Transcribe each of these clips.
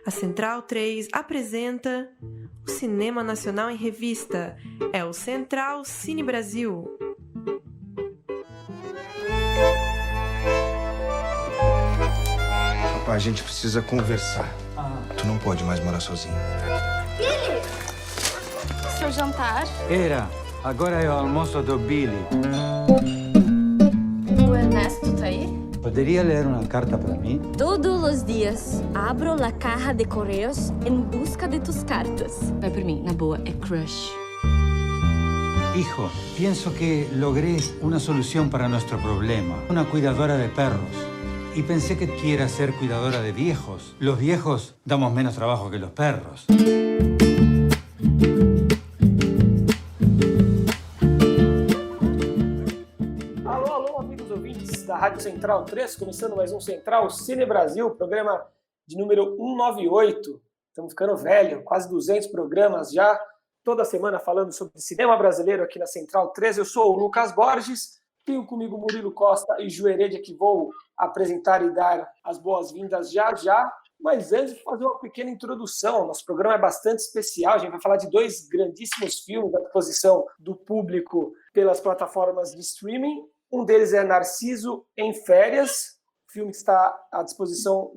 A Central 3 apresenta o Cinema Nacional em Revista. É o Central Cine Brasil. Rapaz, a gente precisa conversar. Tu não pode mais morar sozinho. Billy! Seu jantar? Era. Agora é o almoço do Billy. O Ernesto tá aí? Poderia ler uma carta para mim? Todos os dias abro la caja de correos em busca de tus cartas. Vai por mim, na boa, é crush. Hijo, pienso que logré una solución para nuestro problema. Una cuidadora de perros. Y pensé que quiera ser cuidadora de viejos. Los viejos damos menos trabajo que los perros. Alô, amigos ouvintes da Rádio Central 3, começando mais um Central Cine Brasil, programa de número 198. Estamos ficando velho, quase 200 programas já, toda semana falando sobre cinema brasileiro aqui na Central 3. Eu sou o Lucas Borges, tenho comigo Murilo Costa e Ju Heredia, que vou apresentar e dar as boas-vindas já. Mas antes, vou fazer uma pequena introdução. Nosso programa é bastante especial. A gente vai falar de dois grandíssimos filmes à disposição do público pelas plataformas de streaming. Um deles é Narciso em Férias, filme que está à disposição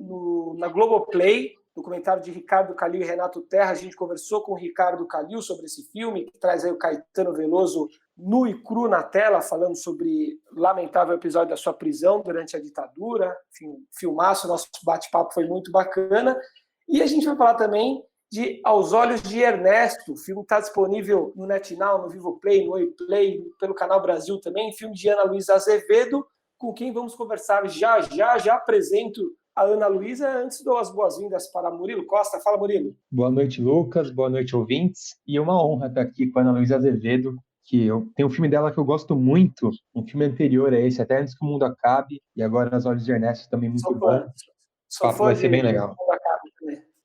na Globoplay, documentário de Ricardo Calil e Renato Terra. A gente conversou com o Ricardo Calil sobre esse filme, que traz aí o Caetano Veloso nu e cru na tela, falando sobre o lamentável episódio da sua prisão durante a ditadura. Enfim, filmaço, nosso bate-papo foi muito bacana. E a gente vai falar também de Aos Olhos de Ernesto. O filme está disponível no NetNow, no Vivoplay, no Oiplay, pelo Canal Brasil também. Filme de Ana Luísa Azevedo, com quem vamos conversar já. Já apresento a Ana Luísa. Antes dou as boas-vindas para Murilo Costa. Fala, Murilo. Boa noite, Lucas. Boa noite, ouvintes. E é uma honra estar aqui com a Ana Luísa Azevedo, que tem um filme dela que eu gosto muito, um filme anterior a esse, Até Antes que o Mundo Acabe, e agora Aos Olhos de Ernesto, também muito bom. Sou O papo vai ser bem legal.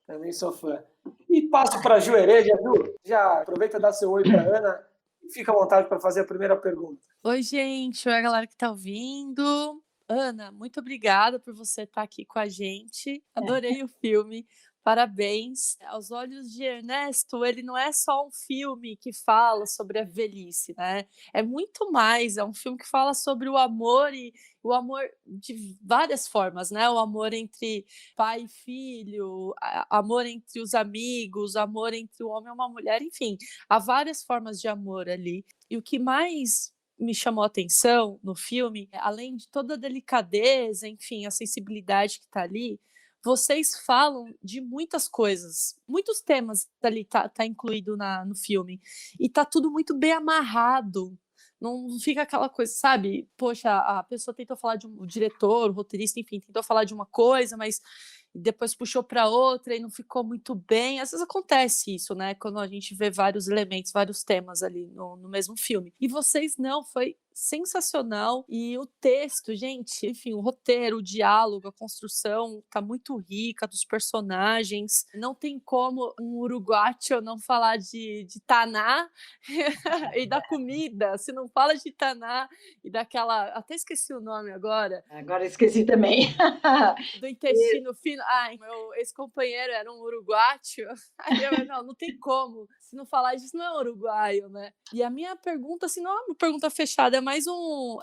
Também sou fã. E passo para a Ju Heredia. Ju, já aproveita e dá seu oi para a Ana e fica à vontade para fazer a primeira pergunta. Oi, gente. Oi, a galera que está ouvindo. Ana, muito obrigada por você estar aqui com a gente. Adorei o filme. Parabéns. Aos Olhos de Ernesto, ele não é só um filme que fala sobre a velhice, né? É muito mais, é um filme que fala sobre o amor e o amor de várias formas, né? O amor entre pai e filho, amor entre os amigos, amor entre um homem e uma mulher, enfim, há várias formas de amor ali. E o que mais me chamou a atenção no filme, além de toda a delicadeza, enfim, a sensibilidade que está ali, vocês falam de muitas coisas, muitos temas ali tá incluído no filme, e tá tudo muito bem amarrado, não fica aquela coisa, sabe, poxa, a pessoa tentou falar o diretor, o roteirista, enfim, tentou falar de uma coisa, mas depois puxou para outra e não ficou muito bem. Às vezes acontece isso, né, quando a gente vê vários elementos, vários temas ali no mesmo filme, e vocês não, foi sensacional. E o texto, gente, enfim, o roteiro, o diálogo, a construção tá muito rica dos personagens. Não tem como um uruguaio não falar de Taná e da comida. Se não fala de Taná e daquela... Até esqueci o nome agora. Agora esqueci também. Do intestino fino. Ai, meu ex-companheiro era um uruguaio. Não tem como. Se não falar disso, não é uruguaio, né? E a minha pergunta, assim, não é uma pergunta fechada, é mais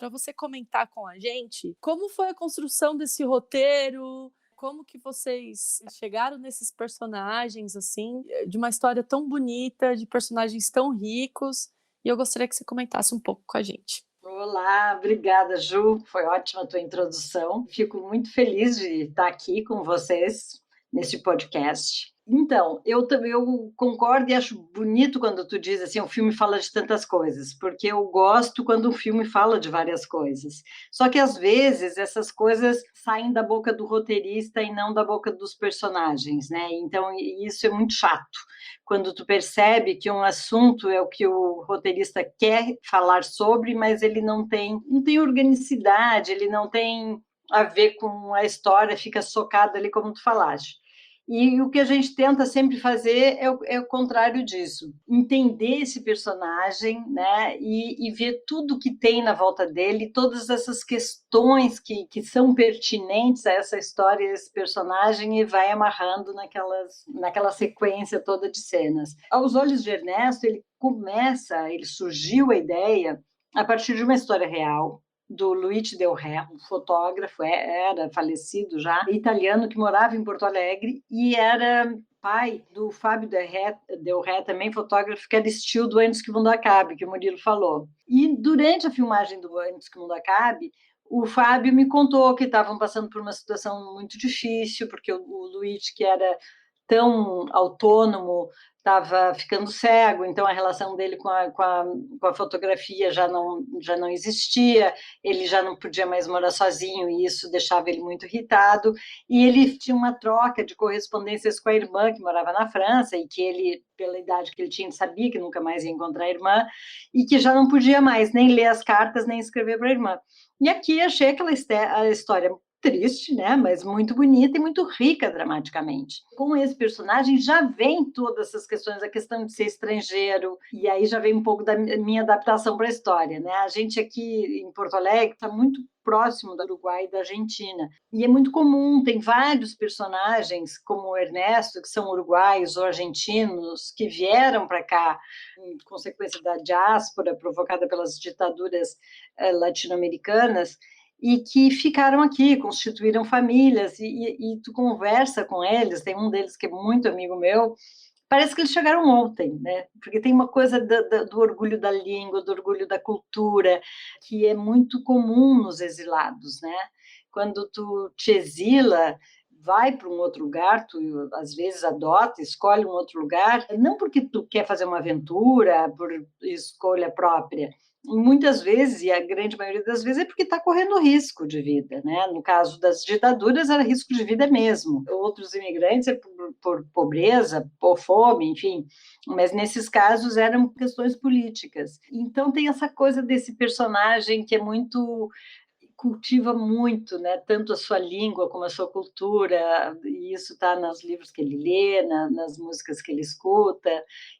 para você comentar com a gente como foi a construção desse roteiro, como que vocês chegaram nesses personagens, assim, de uma história tão bonita, de personagens tão ricos, e eu gostaria que você comentasse um pouco com a gente. Olá, obrigada, Ju, foi ótima a tua introdução. Fico muito feliz de estar aqui com vocês nesse podcast. Então, eu concordo e acho bonito quando tu diz assim, o filme fala de tantas coisas, porque eu gosto quando o filme fala de várias coisas. Só que, às vezes, essas coisas saem da boca do roteirista e não da boca dos personagens, né? Então, isso é muito chato. Quando tu percebe que um assunto é o que o roteirista quer falar sobre, mas ele não tem organicidade, ele não tem a ver com a história, fica socado ali, como tu falaste. E o que a gente tenta sempre fazer é o contrário disso, entender esse personagem, né, e ver tudo que tem na volta dele, todas essas questões que são pertinentes a essa história, a esse personagem, e vai amarrando naquela sequência toda de cenas. Aos Olhos de Ernesto, ele surgiu a ideia a partir de uma história real, do Luigi Del Ré, um fotógrafo, era falecido já, italiano, que morava em Porto Alegre e era pai do Fábio Del Ré, também fotógrafo, que era estilo do Antes que o Mundo Acabe, que o Murilo falou. E durante a filmagem do Antes que o Mundo Acabe, o Fábio me contou que estavam passando por uma situação muito difícil, porque o Luigi, que era tão autônomo, estava ficando cego, então a relação dele com a fotografia já não existia, ele já não podia mais morar sozinho, e isso deixava ele muito irritado, e ele tinha uma troca de correspondências com a irmã, que morava na França, e que ele, pela idade que ele tinha, sabia que nunca mais ia encontrar a irmã, e que já não podia mais nem ler as cartas, nem escrever para a irmã. E aqui achei a história triste, né? Mas muito bonita e muito rica dramaticamente. Com esse personagem já vem todas essas questões, a questão de ser estrangeiro, e aí já vem um pouco da minha adaptação para a história, né? A gente aqui em Porto Alegre está muito próximo do Uruguai e da Argentina, e é muito comum, tem vários personagens, como o Ernesto, que são uruguaios ou argentinos, que vieram para cá em consequência da diáspora provocada pelas ditaduras latino-americanas, e que ficaram aqui, constituíram famílias, e tu conversa com eles, tem um deles que é muito amigo meu, parece que eles chegaram ontem, né? Porque tem uma coisa do orgulho da língua, do orgulho da cultura, que é muito comum nos exilados, né? Quando tu te exila, vai para um outro lugar, tu às vezes adota, escolhe um outro lugar, não porque tu quer fazer uma aventura, por escolha própria, muitas vezes, e a grande maioria das vezes, é porque está correndo risco de vida, né? No caso das ditaduras, era risco de vida mesmo. Outros imigrantes é por pobreza, por fome, enfim. Mas nesses casos eram questões políticas. Então tem essa coisa desse personagem que é muito... cultiva muito, né, tanto a sua língua como a sua cultura, e isso está nos livros que ele lê, nas músicas que ele escuta,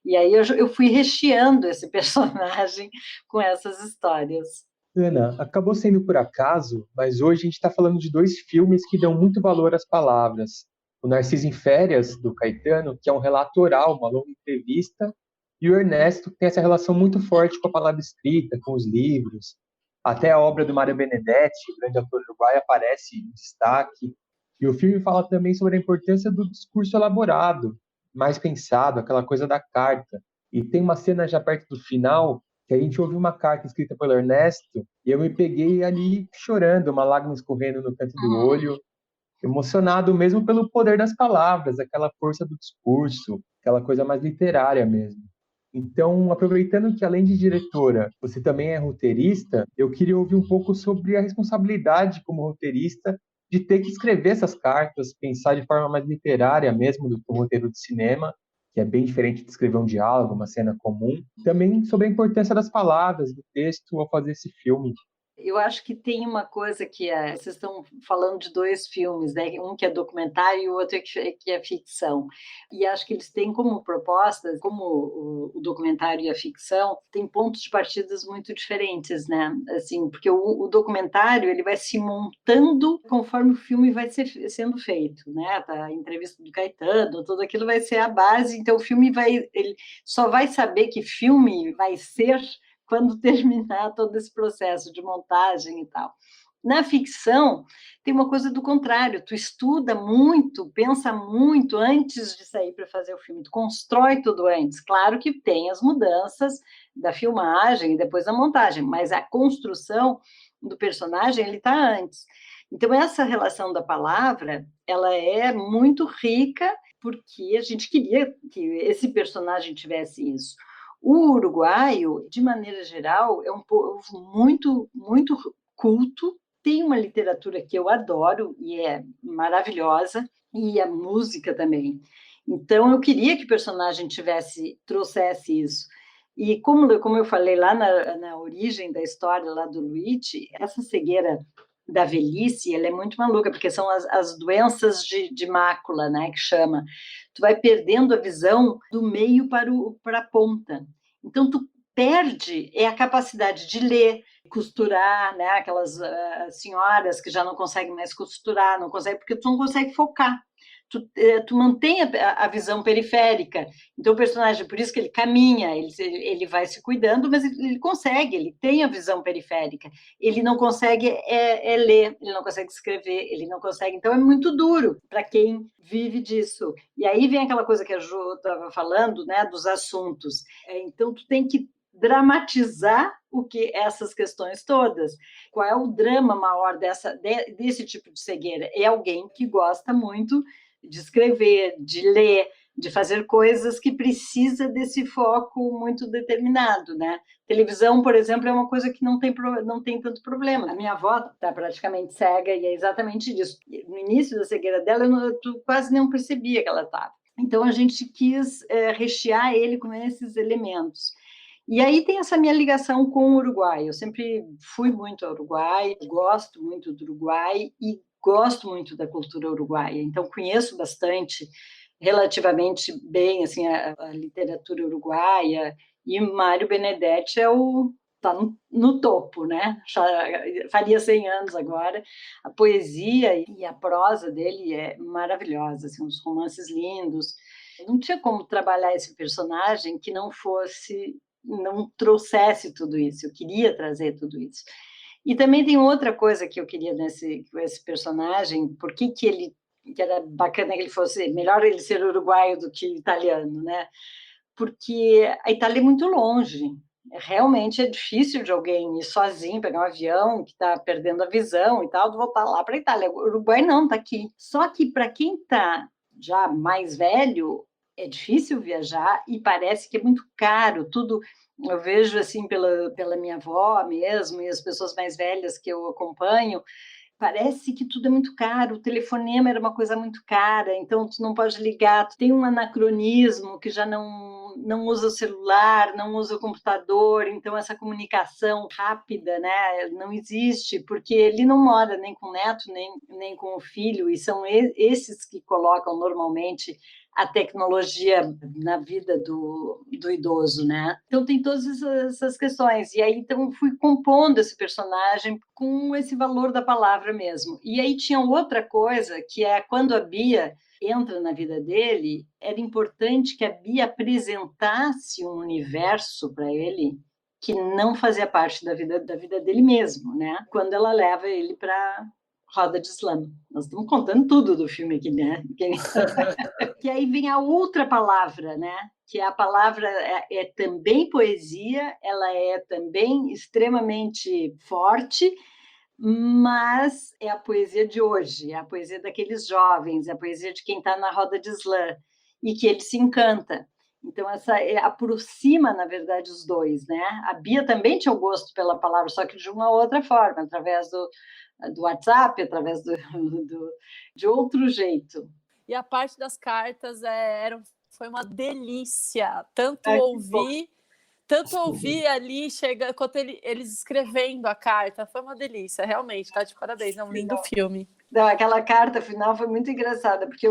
e aí eu fui recheando esse personagem com essas histórias. Ana, acabou sendo por acaso, mas hoje a gente está falando de dois filmes que dão muito valor às palavras. O Narciso em Férias, do Caetano, que é um relato oral, uma longa entrevista, e o Ernesto, que tem essa relação muito forte com a palavra escrita, com os livros. Até a obra do Mário Benedetti, grande autor uruguaio, aparece em destaque. E o filme fala também sobre a importância do discurso elaborado, mais pensado, aquela coisa da carta. E tem uma cena já perto do final, que a gente ouve uma carta escrita pelo Ernesto, e eu me peguei ali chorando, uma lágrima escorrendo no canto do olho, emocionado mesmo pelo poder das palavras, aquela força do discurso, aquela coisa mais literária mesmo. Então, aproveitando que, além de diretora, você também é roteirista, eu queria ouvir um pouco sobre a responsabilidade como roteirista de ter que escrever essas cartas, pensar de forma mais literária mesmo do que o roteiro de cinema, que é bem diferente de escrever um diálogo, uma cena comum. Também sobre a importância das palavras, do texto, ao fazer esse filme. Eu acho que tem uma coisa que vocês estão falando de dois filmes, né? Um que é documentário e o outro que é ficção. E acho que eles têm como propostas, como o documentário e a ficção, tem pontos de partidas muito diferentes, né? Assim, porque o documentário ele vai se montando conforme o filme vai sendo feito, né? Tá, a entrevista do Caetano, tudo aquilo vai ser a base. Então o filme ele só vai saber que filme vai ser quando terminar todo esse processo de montagem e tal. Na ficção, tem uma coisa do contrário, tu estuda muito, pensa muito antes de sair para fazer o filme, tu constrói tudo antes. Claro que tem as mudanças da filmagem e depois da montagem, mas a construção do personagem, ele está antes. Então, essa relação da palavra, ela é muito rica, porque a gente queria que esse personagem tivesse isso. O uruguaio, de maneira geral, é um povo muito, muito culto, tem uma literatura que eu adoro e é maravilhosa, e a música também. Então, eu queria que o personagem trouxesse isso. E como eu falei lá na origem da história lá do Luigi, essa cegueira da velhice, ela é muito maluca, porque são as doenças de mácula, né, que chama. Tu vai perdendo a visão do meio para a ponta. Então, tu perde a capacidade de ler, costurar, né, aquelas senhoras que já não conseguem mais costurar, não conseguem, porque tu não consegue focar. Tu mantém a visão periférica. Então, o personagem, por isso que ele caminha, ele vai se cuidando, mas ele consegue, ele tem a visão periférica. Ele não consegue ler, ele não consegue escrever, ele não consegue. Então, é muito duro para quem vive disso. E aí vem aquela coisa que a Ju estava falando, né, dos assuntos. Então, tu tem que dramatizar essas questões todas. Qual é o drama maior desse tipo de cegueira? É alguém que gosta muito de escrever, de ler, de fazer coisas que precisa desse foco muito determinado, né? Televisão, por exemplo, é uma coisa que não tem tanto problema. A minha avó está praticamente cega e é exatamente isso. No início da cegueira dela, eu quase não percebia que ela estava. Então, a gente quis rechear ele com esses elementos. E aí tem essa minha ligação com o Uruguai. Eu sempre fui muito ao Uruguai, gosto muito do Uruguai e gosto muito da cultura uruguaia. Então, conheço bastante, relativamente bem, assim, a literatura uruguaia, e Mário Benedetti está no topo, né? Faria 100 anos agora. A poesia e a prosa dele é maravilhosa, assim, uns romances lindos. Não tinha como trabalhar esse personagem que não trouxesse tudo isso. Eu queria trazer tudo isso. E também tem outra coisa que eu queria com esse personagem, por que era bacana que ele fosse, melhor ele ser uruguaio do que italiano, né? Porque a Itália é muito longe. Realmente é difícil de alguém ir sozinho, pegar um avião que está perdendo a visão e tal, voltar lá para a Itália. O Uruguai não, está aqui. Só que para quem está já mais velho, é difícil viajar e parece que é muito caro, tudo. Eu vejo assim pela minha avó mesmo e as pessoas mais velhas que eu acompanho, parece que tudo é muito caro, o telefonema era uma coisa muito cara, então tu não pode ligar, tu tem um anacronismo que já não usa o celular, não usa o computador, então essa comunicação rápida, né, não existe, porque ele não mora nem com o neto, nem com o filho, e são esses que colocam normalmente a tecnologia na vida do idoso, né? Então tem todas essas questões. E aí então fui compondo esse personagem com esse valor da palavra mesmo. E aí tinha outra coisa, que é quando a Bia entra na vida dele, era importante que a Bia apresentasse um universo para ele que não fazia parte da vida dele mesmo, né? Quando ela leva ele para roda de slam. Nós estamos contando tudo do filme aqui, né? Que aí vem a outra palavra, né? Que a palavra é também poesia, ela é também extremamente forte, mas é a poesia de hoje, é a poesia daqueles jovens, é a poesia de quem está na roda de slam e que ele se encanta. Então, essa aproxima, na verdade, os dois, né? A Bia também tinha o gosto pela palavra, só que de uma outra forma, através do WhatsApp, através de outro jeito. E a parte das cartas foi uma delícia, tanto ouvir ali, quanto eles escrevendo a carta, foi uma delícia, realmente, tá de parabéns, é um lindo filme. Não, aquela carta final foi muito engraçada, porque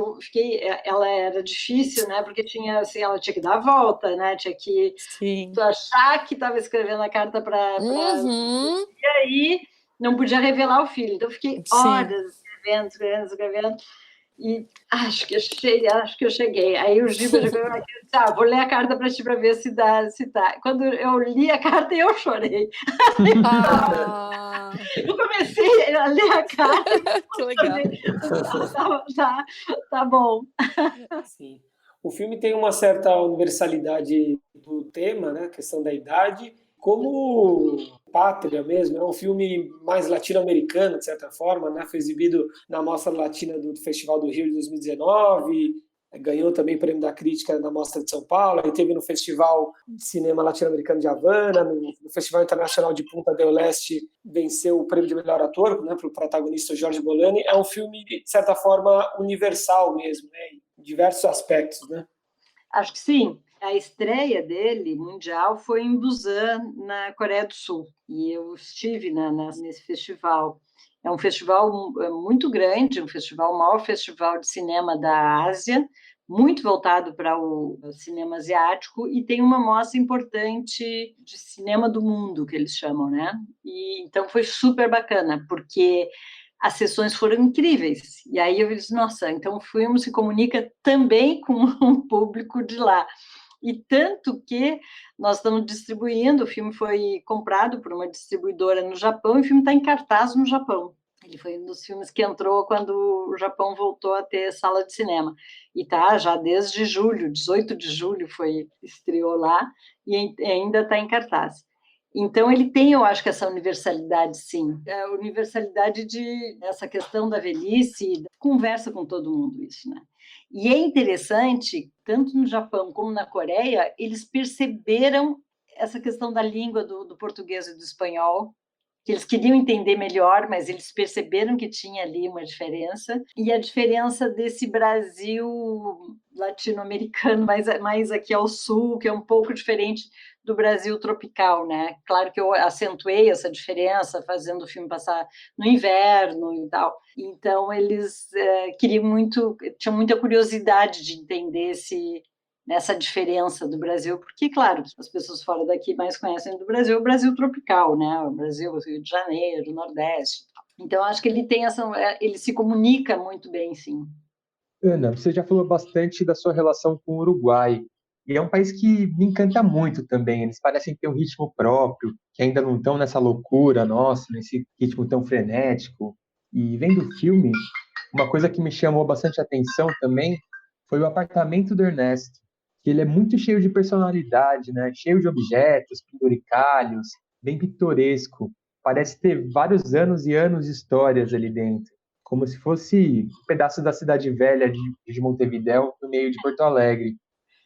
ela era difícil, né? Porque assim, ela tinha que dar a volta, né? Tinha que achar que estava escrevendo a carta para e aí não podia revelar o filho. Então, eu fiquei horas escrevendo. E acho que eu cheguei. Aí o Giba chegou aqui e disse, vou ler a carta para ti para ver se dá. Quando eu li a carta, eu chorei. Eu comecei a ler a carta. Que legal. Tá bom. Sim. O filme tem uma certa universalidade do tema, né? A questão da idade. Como Pátria mesmo, é um filme mais latino-americano, de certa forma, né? Foi exibido na Mostra Latina do Festival do Rio de 2019, ganhou também o Prêmio da Crítica na Mostra de São Paulo, e teve no Festival de Cinema Latino-Americano de Havana, no Festival Internacional de Punta del Este, venceu o Prêmio de Melhor Ator, né, para o protagonista Jorge Bolani. É um filme, de certa forma, universal mesmo, né, em diversos aspectos, né? Acho que sim. A estreia dele, mundial, foi em Busan, na Coreia do Sul. E eu estive nesse festival. É um festival muito grande, o maior festival de cinema da Ásia, muito voltado para o cinema asiático, e tem uma mostra importante de cinema do mundo, que eles chamam, né? E então foi super bacana, porque as sessões foram incríveis. E aí eu disse, nossa, então o filme se comunica também com um público de lá. E tanto que nós estamos distribuindo, o filme foi comprado por uma distribuidora no Japão e o filme está em cartaz no Japão. Ele foi um dos filmes que entrou quando o Japão voltou a ter sala de cinema. E tá já desde julho, 18 de julho estreou lá e ainda está em cartaz. Então ele tem, eu acho que essa universalidade, sim. A universalidade essa questão da velhice, conversa com todo mundo isso, né? E é interessante, tanto no Japão como na Coreia, eles perceberam essa questão da língua do português e do espanhol, que eles queriam entender melhor, mas eles perceberam que tinha ali uma diferença. E a diferença desse Brasil latino-americano, mais aqui ao sul, que é um pouco diferente do Brasil tropical, né? Claro que eu acentuei essa diferença, fazendo o filme passar no inverno e tal. Então, eles tinham muita curiosidade de entender essa diferença do Brasil, porque, claro, as pessoas fora daqui mais conhecem do Brasil o Brasil tropical, né? O Brasil, o Rio de Janeiro, o Nordeste. Então, acho que ele se comunica muito bem, sim. Ana, você já falou bastante da sua relação com o Uruguai. E é um país que me encanta muito também. Eles parecem ter um ritmo próprio, que ainda não estão nessa loucura nossa, nesse ritmo tão frenético. E vendo o filme, uma coisa que me chamou bastante atenção também foi o apartamento do Ernesto, que ele é muito cheio de personalidade, né? Cheio de objetos, penduricalhos, bem pitoresco. Parece ter vários anos e anos de histórias ali dentro, como se fosse um pedaço da cidade velha de Montevidéu, no meio de Porto Alegre.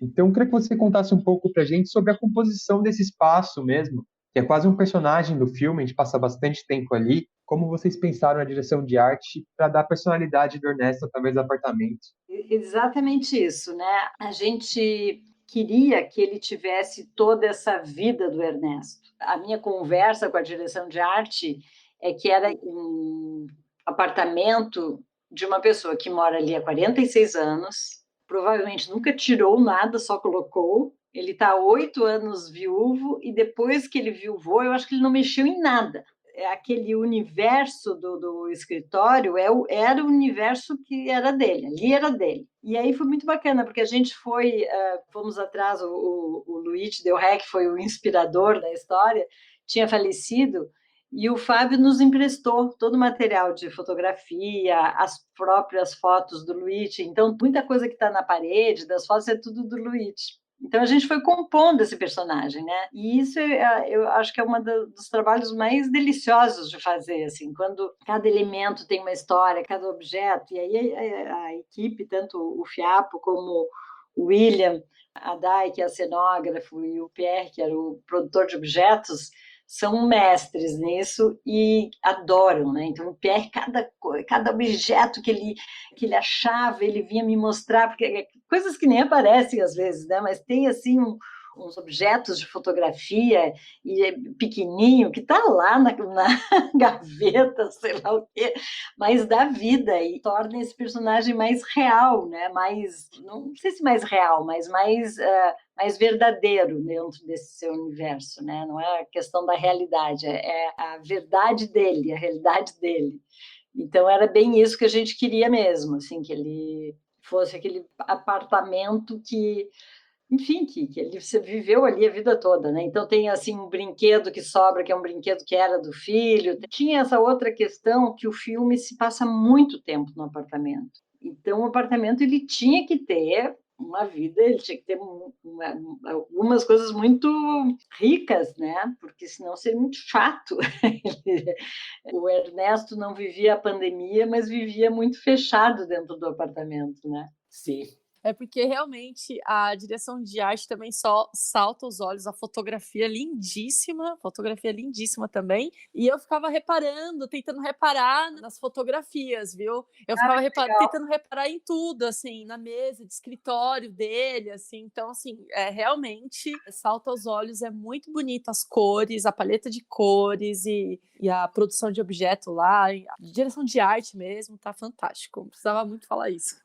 Então, eu queria que você contasse um pouco para a gente sobre a composição desse espaço mesmo, que é quase um personagem do filme, a gente passa bastante tempo ali. Como vocês pensaram na direção de arte para dar personalidade do Ernesto através do apartamento? Exatamente isso, né? A gente queria que ele tivesse toda essa vida do Ernesto. A minha conversa com a direção de arte é que era um apartamento de uma pessoa que mora ali há 46 anos, provavelmente nunca tirou nada, só colocou. Ele está há 8 anos viúvo e depois que ele viuvou, eu acho que ele não mexeu em nada. Aquele universo do escritório era o universo que era dele, ali era dele. E aí foi muito bacana, porque a gente fomos atrás, o Luigi Del Rey, que foi o inspirador da história, tinha falecido, e o Fábio nos emprestou todo o material de fotografia, as próprias fotos do Luigi. Então, muita coisa que está na parede, das fotos, é tudo do Luigi. Então, a gente foi compondo esse personagem, né? E isso eu acho que é um dos trabalhos mais deliciosos de fazer, assim, quando cada elemento tem uma história, cada objeto, e aí a equipe, tanto o Fiapo como o William, a Dai, que é a cenógrafo, e o Pierre, que era o produtor de objetos, são mestres nisso e adoram, né? Então, o Pierre, cada objeto que ele achava, ele vinha me mostrar, porque coisas que nem aparecem às vezes, né? Mas tem, assim, uns objetos de fotografia pequenininho que está lá na gaveta, sei lá o quê, mas dá vida e torna esse personagem mais real, né? Não sei se mais real, mas mais verdadeiro dentro desse seu universo, né? Não é a questão da realidade, é a verdade dele, a realidade dele. Então era bem isso que a gente queria mesmo, assim, que ele fosse aquele apartamento que, enfim, que ele viveu ali a vida toda, né? Então tem, assim, um brinquedo que sobra, que é um brinquedo que era do filho. Tinha essa outra questão que o filme se passa muito tempo no apartamento. Então o apartamento ele tinha que ter uma vida, ele tinha que ter algumas coisas muito ricas, né? Porque senão seria muito chato. O Ernesto não vivia a pandemia, mas vivia muito fechado dentro do apartamento, né? Sim. É porque realmente a direção de arte também só salta os olhos, a fotografia lindíssima também. E eu ficava tentando reparar nas fotografias, viu? Eu ficava tentando reparar em tudo, assim, na mesa de escritório dele, assim. Então, assim, realmente salta aos olhos, é muito bonito as cores, a paleta de cores e a produção de objeto lá, a direção de arte mesmo, tá fantástico. Precisava muito falar isso.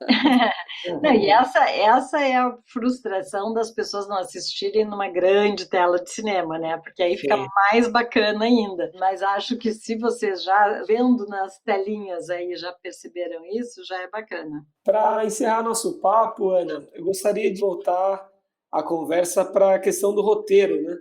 Não, e essa é a frustração das pessoas não assistirem numa grande tela de cinema, né? Porque aí fica mais bacana ainda. Mas acho que se vocês já vendo nas telinhas aí já perceberam isso, já é bacana. Para encerrar nosso papo, Ana, eu gostaria de voltar a conversa para a questão do roteiro, né?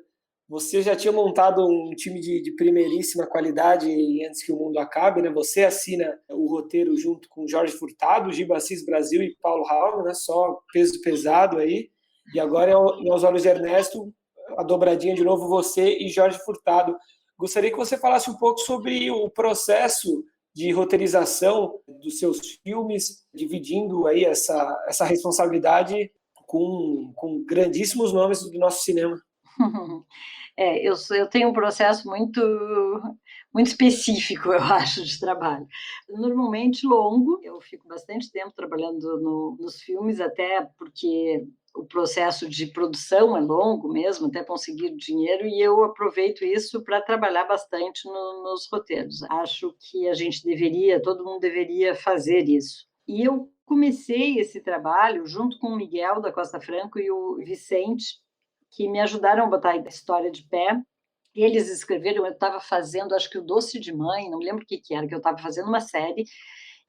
Você já tinha montado um time de primeiríssima qualidade antes que o mundo acabe, né? Você assina o roteiro junto com Jorge Furtado, Giba Assis Brasil e Paulo Raul, né? Só peso pesado aí. E agora, em Aos Olhos de Ernesto, a dobradinha de novo, você e Jorge Furtado. Gostaria que você falasse um pouco sobre o processo de roteirização dos seus filmes, dividindo aí essa responsabilidade com grandíssimos nomes do nosso cinema. Eu tenho um processo muito específico, eu acho, de trabalho. Normalmente longo, eu fico bastante tempo trabalhando nos filmes, até porque o processo de produção é longo mesmo, até conseguir dinheiro, e eu aproveito isso para trabalhar bastante nos roteiros. Acho que todo mundo deveria fazer isso. E eu comecei esse trabalho junto com o Miguel da Costa Franco e o Vicente, que me ajudaram a botar a história de pé. Eles escreveram, eu estava fazendo, acho que o Doce de Mãe, não me lembro o que era, que eu estava fazendo uma série,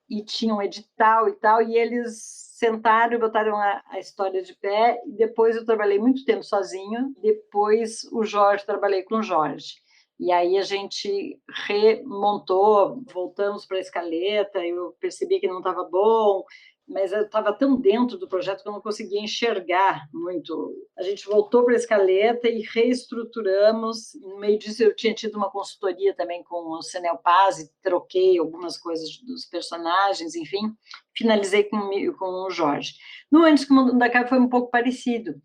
e tinha um edital e tal, e eles sentaram e botaram a história de pé, e depois eu trabalhei muito tempo sozinho, depois trabalhei com o Jorge. E aí a gente remontou, voltamos para a escaleta, eu percebi que não estava bom, mas eu estava tão dentro do projeto que eu não conseguia enxergar muito. A gente voltou para a escaleta e reestruturamos. No meio disso, eu tinha tido uma consultoria também com o Senel Paz e troquei algumas coisas dos personagens, enfim, finalizei com o Jorge. No Antes que o Mundo Acabe foi um pouco parecido.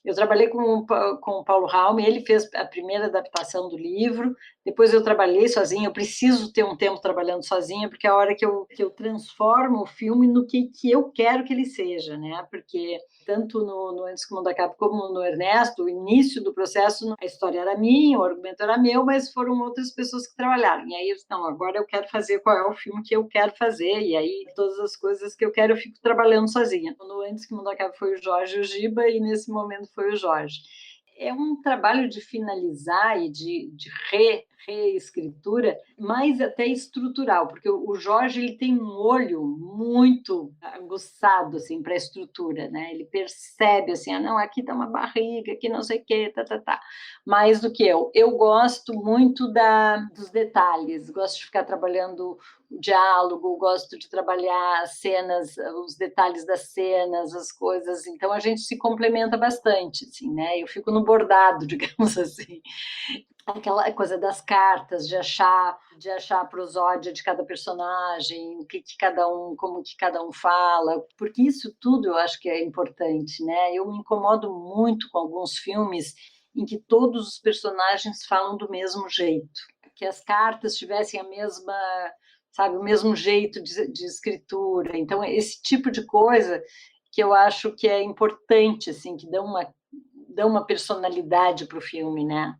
Eu trabalhei com o Paulo Raum, ele fez a primeira adaptação do livro, depois eu trabalhei sozinha, eu preciso ter um tempo trabalhando sozinha, porque é a hora que eu transformo o filme no que eu quero que ele seja, né? Porque tanto no Antes que o Mundo Acabe como no Ernesto, o início do processo, a história era minha, o argumento era meu, mas foram outras pessoas que trabalharam. E aí eu disse, não, agora eu quero fazer qual é o filme que eu quero fazer, e aí todas as coisas que eu quero eu fico trabalhando sozinha. No Antes que o Mundo Acabe foi o Jorge e o Giba, e nesse momento foi o Jorge. É um trabalho de finalizar e de reescritura, mas até estrutural, porque o Jorge ele tem um olho muito aguçado assim, para a estrutura, né? Ele percebe assim, não, aqui está uma barriga, aqui não sei o quê, mais do que eu. Eu gosto muito dos detalhes, gosto de ficar trabalhando o diálogo, gosto de trabalhar as cenas, os detalhes das cenas, as coisas, então a gente se complementa bastante, assim, né? Eu fico no bordado, digamos assim. Aquela coisa das cartas, de achar a prosódia de cada personagem, como que cada um fala, porque isso tudo eu acho que é importante, né? Eu me incomodo muito com alguns filmes em que todos os personagens falam do mesmo jeito, que as cartas tivessem o mesmo jeito de escritura. Então, esse tipo de coisa que eu acho que é importante, assim, que dá uma personalidade para o filme, né?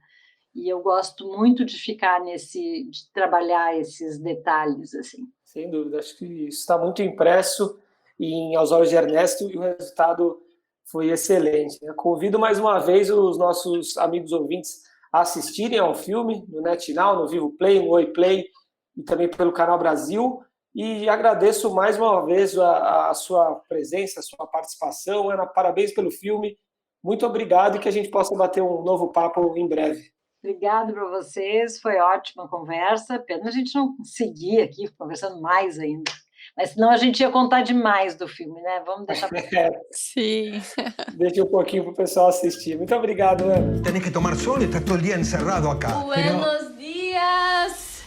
E eu gosto muito de de trabalhar esses detalhes, assim. Sem dúvida, acho que isso está muito impresso em Aos Olhos de Ernesto e o resultado foi excelente. Eu convido mais uma vez os nossos amigos ouvintes a assistirem ao filme no NetNow, no Vivo Play, no Oi Play e também pelo Canal Brasil. E agradeço mais uma vez a sua presença, a sua participação. Ana, parabéns pelo filme. Muito obrigado e que a gente possa bater um novo papo em breve. Obrigada para vocês, foi ótima conversa. Pena a gente não seguir aqui conversando mais ainda. Mas senão a gente ia contar demais do filme, né? Vamos deixar... Sim. Deixa um pouquinho para o pessoal assistir. Muito obrigado, Ana. Tienes que tomar sol e estar todo el día encerrado acá. Buenos días!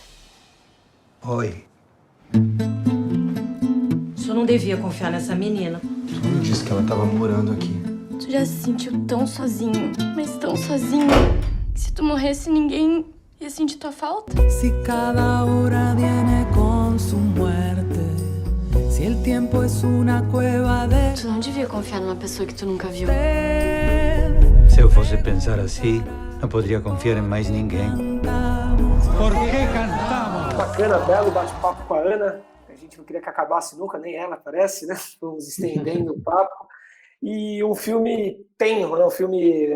Oi. Sono não devia confiar nessa menina. Tu me disse que ela tava morando aqui. Tu já se sentiu tão sozinho, mas tão sozinho, que se tu morresse, ninguém ia sentir tua falta? Si cada hora viene con su muerte, si el tiempo es una cueva de... Tu não devia confiar numa pessoa que tu nunca viu. Se eu fosse pensar assim, não poderia confiar em mais ninguém. Por que cantamos? Bacana, belo bate-papo com a Ana. A gente não queria que acabasse nunca, nem ela parece, né? Vamos estendendo o papo. E um filme tenro, né? Um filme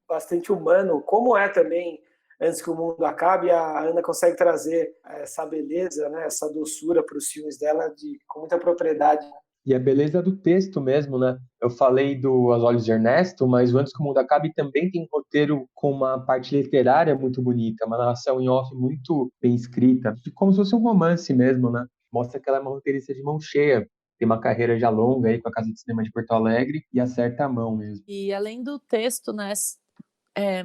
bastante humano, como é também Antes que o Mundo Acabe. A Ana consegue trazer essa beleza, né? Essa doçura para os filmes dela com muita propriedade. E a beleza do texto mesmo, né? Eu falei do Aos Olhos de Ernesto, mas o Antes que o Mundo Acabe também tem um roteiro com uma parte literária muito bonita, uma narração em off muito bem escrita, como se fosse um romance mesmo, né? Mostra que ela é uma roteirista de mão cheia, tem uma carreira já longa aí com a Casa de Cinema de Porto Alegre e acerta a mão mesmo. E além do texto, né,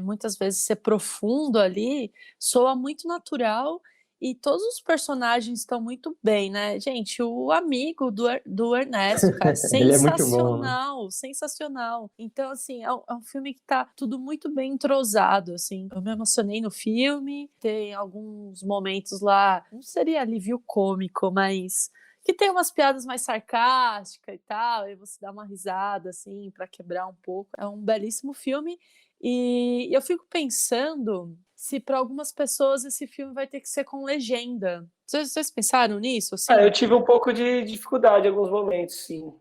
muitas vezes ser profundo ali, soa muito natural. E todos os personagens estão muito bem, né? Gente, o amigo do Ernesto, cara, Ele é muito bom, né? Sensacional. Então, assim, é um filme que tá tudo muito bem entrosado, assim. Eu me emocionei no filme, tem alguns momentos lá, não seria alívio cômico, mas que tem umas piadas mais sarcásticas e tal, e você dá uma risada, assim, pra quebrar um pouco. É um belíssimo filme. E eu fico pensando se para algumas pessoas esse filme vai ter que ser com legenda. Vocês pensaram nisso? Assim? Eu tive um pouco de dificuldade em alguns momentos, sim.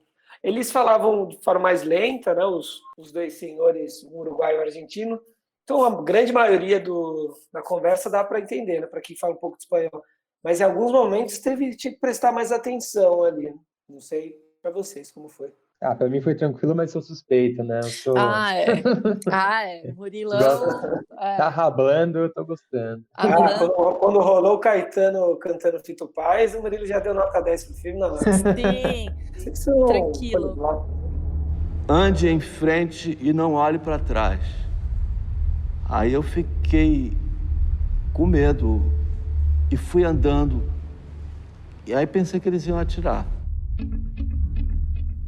Eles falavam de forma mais lenta, né? Os dois senhores, um uruguaio e um argentino. Então, a grande maioria da conversa dá para entender, né? Para quem fala um pouco de espanhol. Mas em alguns momentos tinha que prestar mais atenção ali. Não sei para vocês como foi. Pra mim foi tranquilo, mas sou suspeito, né? Eu sou... Murilão. Tá rablando, eu tô gostando. Quando rolou o Caetano cantando Fito Paz, o Murilo já deu nota 10 pro filme, não. Sim, tranquilo. Ande em frente e não olhe para trás. Aí eu fiquei com medo e fui andando. E aí pensei que eles iam atirar.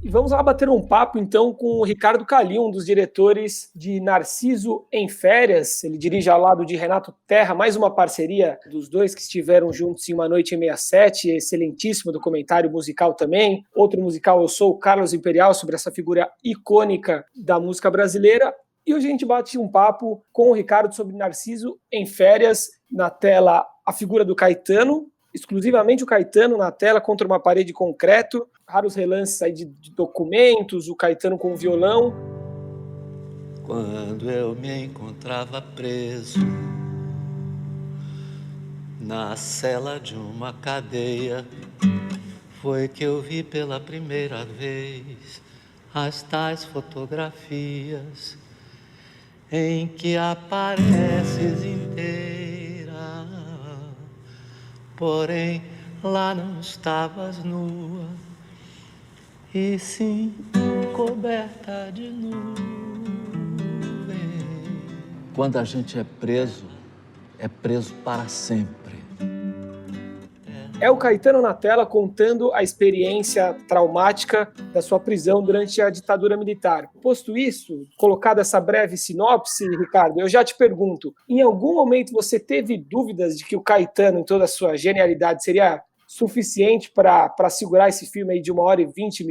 E vamos lá bater um papo, então, com o Ricardo Calil, um dos diretores de Narciso em Férias. Ele dirige ao lado de Renato Terra, mais uma parceria dos dois que estiveram juntos em Uma Noite em 67, excelentíssimo documentário musical também. Outro musical, Eu Sou o Carlos Imperial, sobre essa figura icônica da música brasileira. E hoje a gente bate um papo com o Ricardo sobre Narciso em Férias. Na tela, a figura do Caetano, exclusivamente o Caetano na tela contra uma parede de concreto, raros relances aí de documentos, o Caetano com o violão. Quando eu me encontrava preso na cela de uma cadeia, foi que eu vi pela primeira vez as tais fotografias em que apareces inteira. Porém, lá não estavas nua, e sim coberta de nuvem. Quando a gente é preso para sempre. É o Caetano na tela contando a experiência traumática da sua prisão durante a ditadura militar. Posto isso, colocada essa breve sinopse, Ricardo, eu já te pergunto, em algum momento você teve dúvidas de que o Caetano, em toda a sua genialidade, seria suficiente para segurar esse filme aí de 1h20?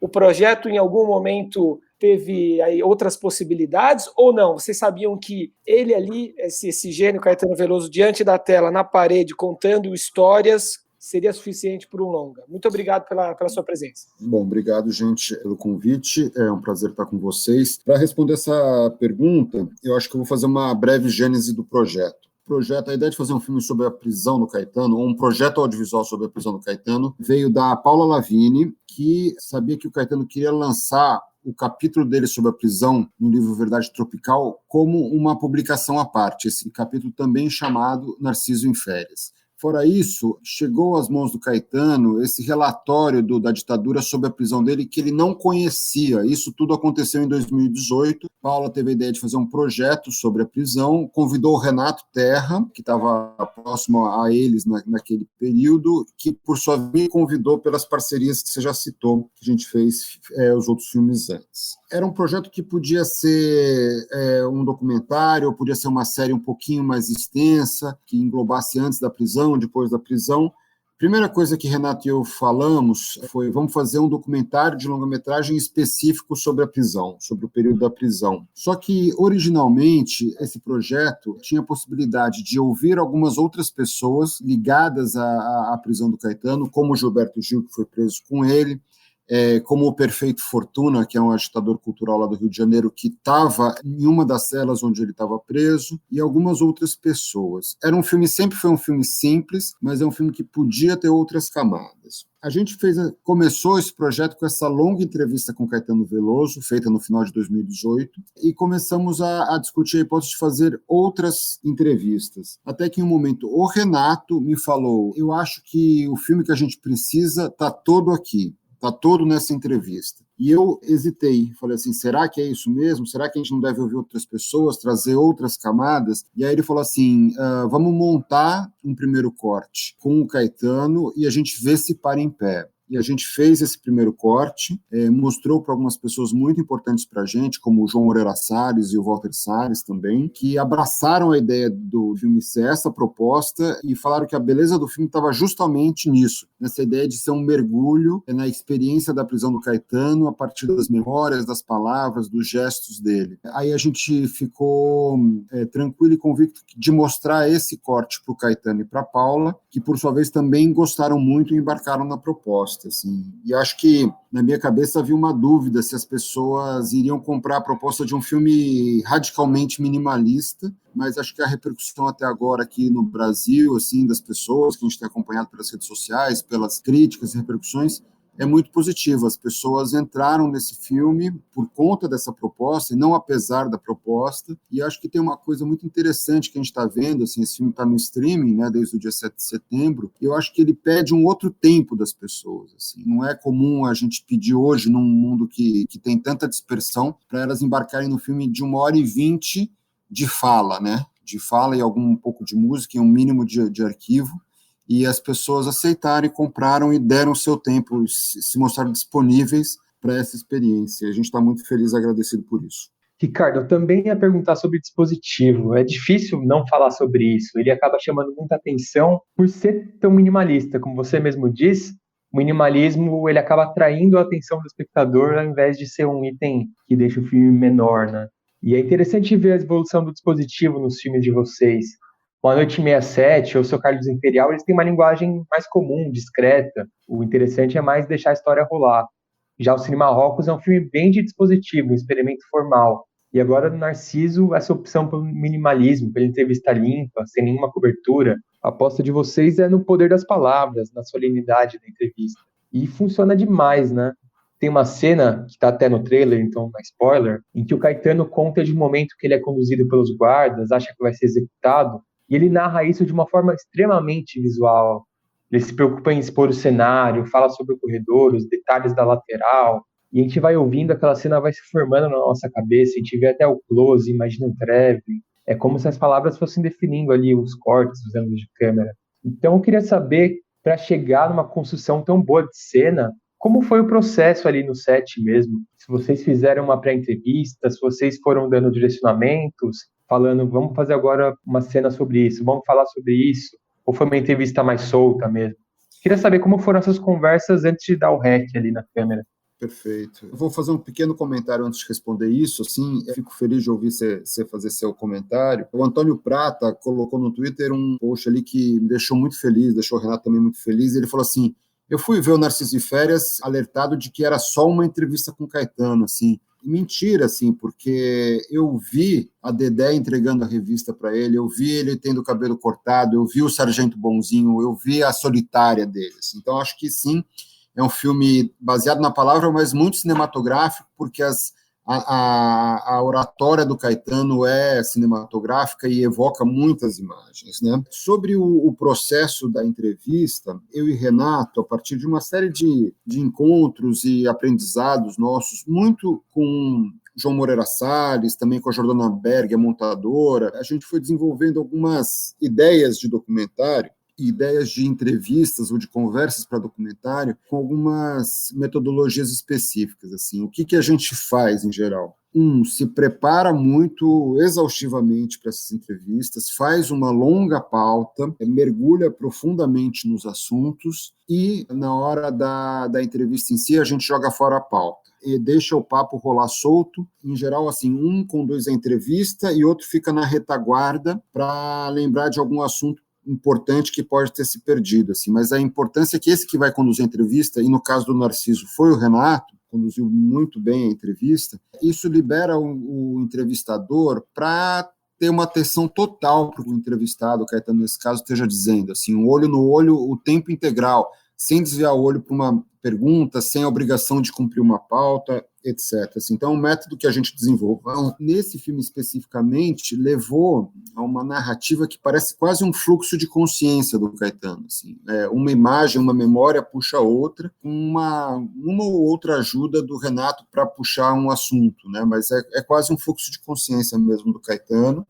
O projeto, em algum momento, teve aí outras possibilidades ou não? Vocês sabiam que ele ali, esse gênio Caetano Veloso, diante da tela, na parede, contando histórias, seria suficiente para um longa? Muito obrigado pela sua presença. Bom, obrigado, gente, pelo convite. É um prazer estar com vocês. Para responder essa pergunta, eu acho que eu vou fazer uma breve gênese do projeto. A ideia de fazer um filme sobre a prisão do Caetano, ou um projeto audiovisual sobre a prisão do Caetano, veio da Paula Lavigne, que sabia que o Caetano queria lançar o capítulo dele sobre a prisão no livro Verdade Tropical como uma publicação à parte, esse capítulo também chamado Narciso em Férias. Fora isso, chegou às mãos do Caetano esse relatório da ditadura sobre a prisão dele que ele não conhecia. Isso tudo aconteceu em 2018. Paula teve a ideia de fazer um projeto sobre a prisão, convidou o Renato Terra, que estava próximo a eles naquele período, que, por sua vez, me convidou pelas parcerias que você já citou, que a gente fez os outros filmes antes. Era um projeto que podia ser um documentário, ou podia ser uma série um pouquinho mais extensa, que englobasse antes da prisão, depois da prisão. Primeira coisa que Renato e eu falamos foi: vamos fazer um documentário de longa-metragem específico sobre a prisão, sobre o período da prisão. Só que, originalmente, esse projeto tinha a possibilidade de ouvir algumas outras pessoas ligadas à prisão do Caetano, como o Gilberto Gil, que foi preso com ele, como o Perfeito Fortuna, que é um agitador cultural lá do Rio de Janeiro, que estava em uma das celas onde ele estava preso, e algumas outras pessoas. Sempre foi um filme simples, mas é um filme que podia ter outras camadas. A gente começou esse projeto com essa longa entrevista com Caetano Veloso, feita no final de 2018, e começamos a discutir a hipótese de fazer outras entrevistas. Até que em um momento o Renato me falou: eu acho que o filme que a gente precisa está todo aqui. Está todo nessa entrevista. E eu hesitei, falei assim, será que é isso mesmo? Será que a gente não deve ouvir outras pessoas, trazer outras camadas? E aí ele falou assim, vamos montar um primeiro corte com o Caetano e a gente vê se para em pé. E a gente fez esse primeiro corte, mostrou para algumas pessoas muito importantes para a gente, como o João Moreira Salles e o Walter Salles também, que abraçaram a ideia do filme ser essa proposta e falaram que a beleza do filme estava justamente nisso, nessa ideia de ser um mergulho na experiência da prisão do Caetano a partir das memórias, das palavras, dos gestos dele. Aí a gente ficou tranquilo e convicto de mostrar esse corte para o Caetano e para a Paula, que por sua vez também gostaram muito e embarcaram na proposta. Assim. E acho que, na minha cabeça, havia uma dúvida se as pessoas iriam comprar a proposta de um filme radicalmente minimalista, mas acho que a repercussão até agora aqui no Brasil, assim, das pessoas que a gente tem acompanhado pelas redes sociais, pelas críticas e repercussões, é muito positiva. As pessoas entraram nesse filme por conta dessa proposta e não apesar da proposta, e acho que tem uma coisa muito interessante que a gente está vendo, assim, esse filme está no streaming, né, desde o dia 7 de setembro, e eu acho que ele pede um outro tempo das pessoas. Assim. Não é comum a gente pedir hoje, num mundo que tem tanta dispersão, para elas embarcarem no filme de 1h20 de fala, né, de fala e um pouco de música e um mínimo de arquivo, e as pessoas aceitaram e compraram e deram o seu tempo, se mostraram disponíveis para essa experiência. A gente está muito feliz e agradecido por isso. Ricardo, eu também ia perguntar sobre dispositivo. É difícil não falar sobre isso. Ele acaba chamando muita atenção por ser tão minimalista. Como você mesmo diz, o minimalismo ele acaba atraindo a atenção do espectador ao invés de ser um item que deixa o filme menor, né? E é interessante ver a evolução do dispositivo nos filmes de vocês. O A Noite 67 ou o Seu Carlos Imperial, eles têm uma linguagem mais comum, discreta. O interessante é mais deixar a história rolar. Já o Cine Marrocos é um filme bem de dispositivo, um experimento formal. E agora, no Narciso, essa opção pelo minimalismo, pela entrevista limpa, sem nenhuma cobertura. A aposta de vocês é no poder das palavras, na solenidade da entrevista. E funciona demais, né? Tem uma cena, que está até no trailer, então não é spoiler, em que o Caetano conta de um momento que ele é conduzido pelos guardas, acha que vai ser executado, e ele narra isso de uma forma extremamente visual. Ele se preocupa em expor o cenário, fala sobre o corredor, os detalhes da lateral, e a gente vai ouvindo, aquela cena vai se formando na nossa cabeça, a gente vê até o close, imagina um traveling. É como se as palavras fossem definindo ali os cortes, os ângulos de câmera. Então eu queria saber, para chegar numa construção tão boa de cena, como foi o processo ali no set mesmo? Se vocês fizeram uma pré-entrevista, se vocês foram dando direcionamentos, falando, vamos fazer agora uma cena sobre isso, vamos falar sobre isso, ou foi uma entrevista mais solta mesmo? Queria saber como foram essas conversas antes de dar o REC ali na câmera. Perfeito. Eu vou fazer um pequeno comentário antes de responder isso, assim, eu fico feliz de ouvir você fazer seu comentário. O Antônio Prata colocou no Twitter um post ali que me deixou muito feliz, deixou o Renato também muito feliz, e ele falou assim, eu fui ver o Narciso de Férias alertado de que era só uma entrevista com o Caetano, assim. Mentira, assim, porque eu vi a Dedé entregando a revista para ele, eu vi ele tendo o cabelo cortado, eu vi o Sargento Bonzinho, eu vi a solitária dele. Assim. Então, acho que sim, é um filme baseado na palavra, mas muito cinematográfico, porque as a oratória do Caetano é cinematográfica e evoca muitas imagens, né? Sobre o processo da entrevista, eu e Renato, a partir de uma série de encontros e aprendizados nossos, muito com João Moreira Salles, também com a Jordana Berg, a montadora, a gente foi desenvolvendo algumas ideias de documentário, ideias de entrevistas ou de conversas para documentário com algumas metodologias específicas. Assim. O que a gente faz, em geral? Se prepara muito exaustivamente para essas entrevistas, faz uma longa pauta, mergulha profundamente nos assuntos e, na hora da entrevista em si, a gente joga fora a pauta e deixa o papo rolar solto. Em geral, assim, um conduz a entrevista e outro fica na retaguarda para lembrar de algum assunto importante que pode ter se perdido, assim, mas a importância é que esse que vai conduzir a entrevista, e no caso do Narciso foi o Renato, conduziu muito bem a entrevista, isso libera o entrevistador para ter uma atenção total para o entrevistado, o Caetano nesse caso esteja dizendo, assim, um olho no olho o tempo integral, sem desviar o olho para uma pergunta, sem a obrigação de cumprir uma pauta, etc. Assim, então, é um método que a gente desenvolveu. Nesse filme especificamente, levou a uma narrativa que parece quase um fluxo de consciência do Caetano. Assim. Uma imagem, uma memória puxa a outra, uma ou outra ajuda do Renato para puxar um assunto, né? Mas é quase um fluxo de consciência mesmo do Caetano.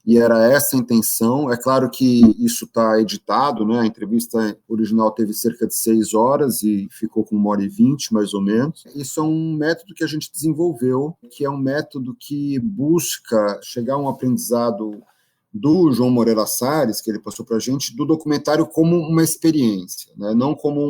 E era essa a intenção. É claro que isso está editado, né? A entrevista original teve cerca de 6 horas e ficou com 1h20, mais ou menos. Isso é um método que a gente desenvolveu, que é um método que busca chegar a um aprendizado do João Moreira Salles, que ele passou para a gente, do documentário como uma experiência, né? Não como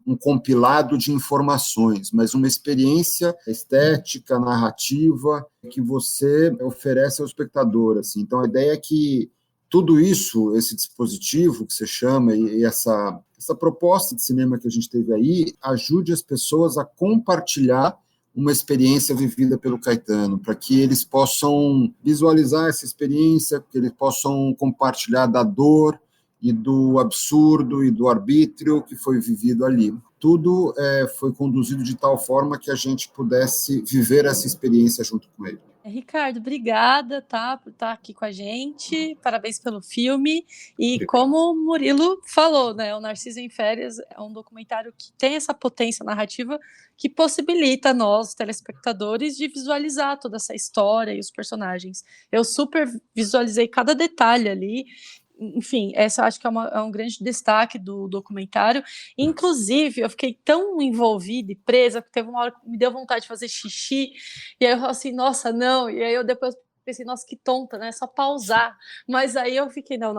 um compilado de informações, mas uma experiência estética, narrativa, que você oferece ao espectador. Assim. Então, a ideia é que tudo isso, esse dispositivo que você chama, e essa proposta de cinema que a gente teve aí, ajude as pessoas a compartilhar uma experiência vivida pelo Caetano, para que eles possam visualizar essa experiência, que eles possam compartilhar da dor e do absurdo e do arbítrio que foi vivido ali. Tudo foi conduzido de tal forma que a gente pudesse viver essa experiência junto com ele. Ricardo, obrigada, tá, por estar aqui com a gente, parabéns pelo filme, e como o Murilo falou, né, o Narciso em Férias é um documentário que tem essa potência narrativa que possibilita nós, telespectadores, de visualizar toda essa história e os personagens. Eu super visualizei cada detalhe ali. Enfim, essa acho que é um grande destaque do documentário. Inclusive, eu fiquei tão envolvida e presa, que teve uma hora que me deu vontade de fazer xixi, e aí eu falei assim, nossa, não, e aí eu depois pensei, nossa, que tonta, né, é só pausar, mas aí eu fiquei, não,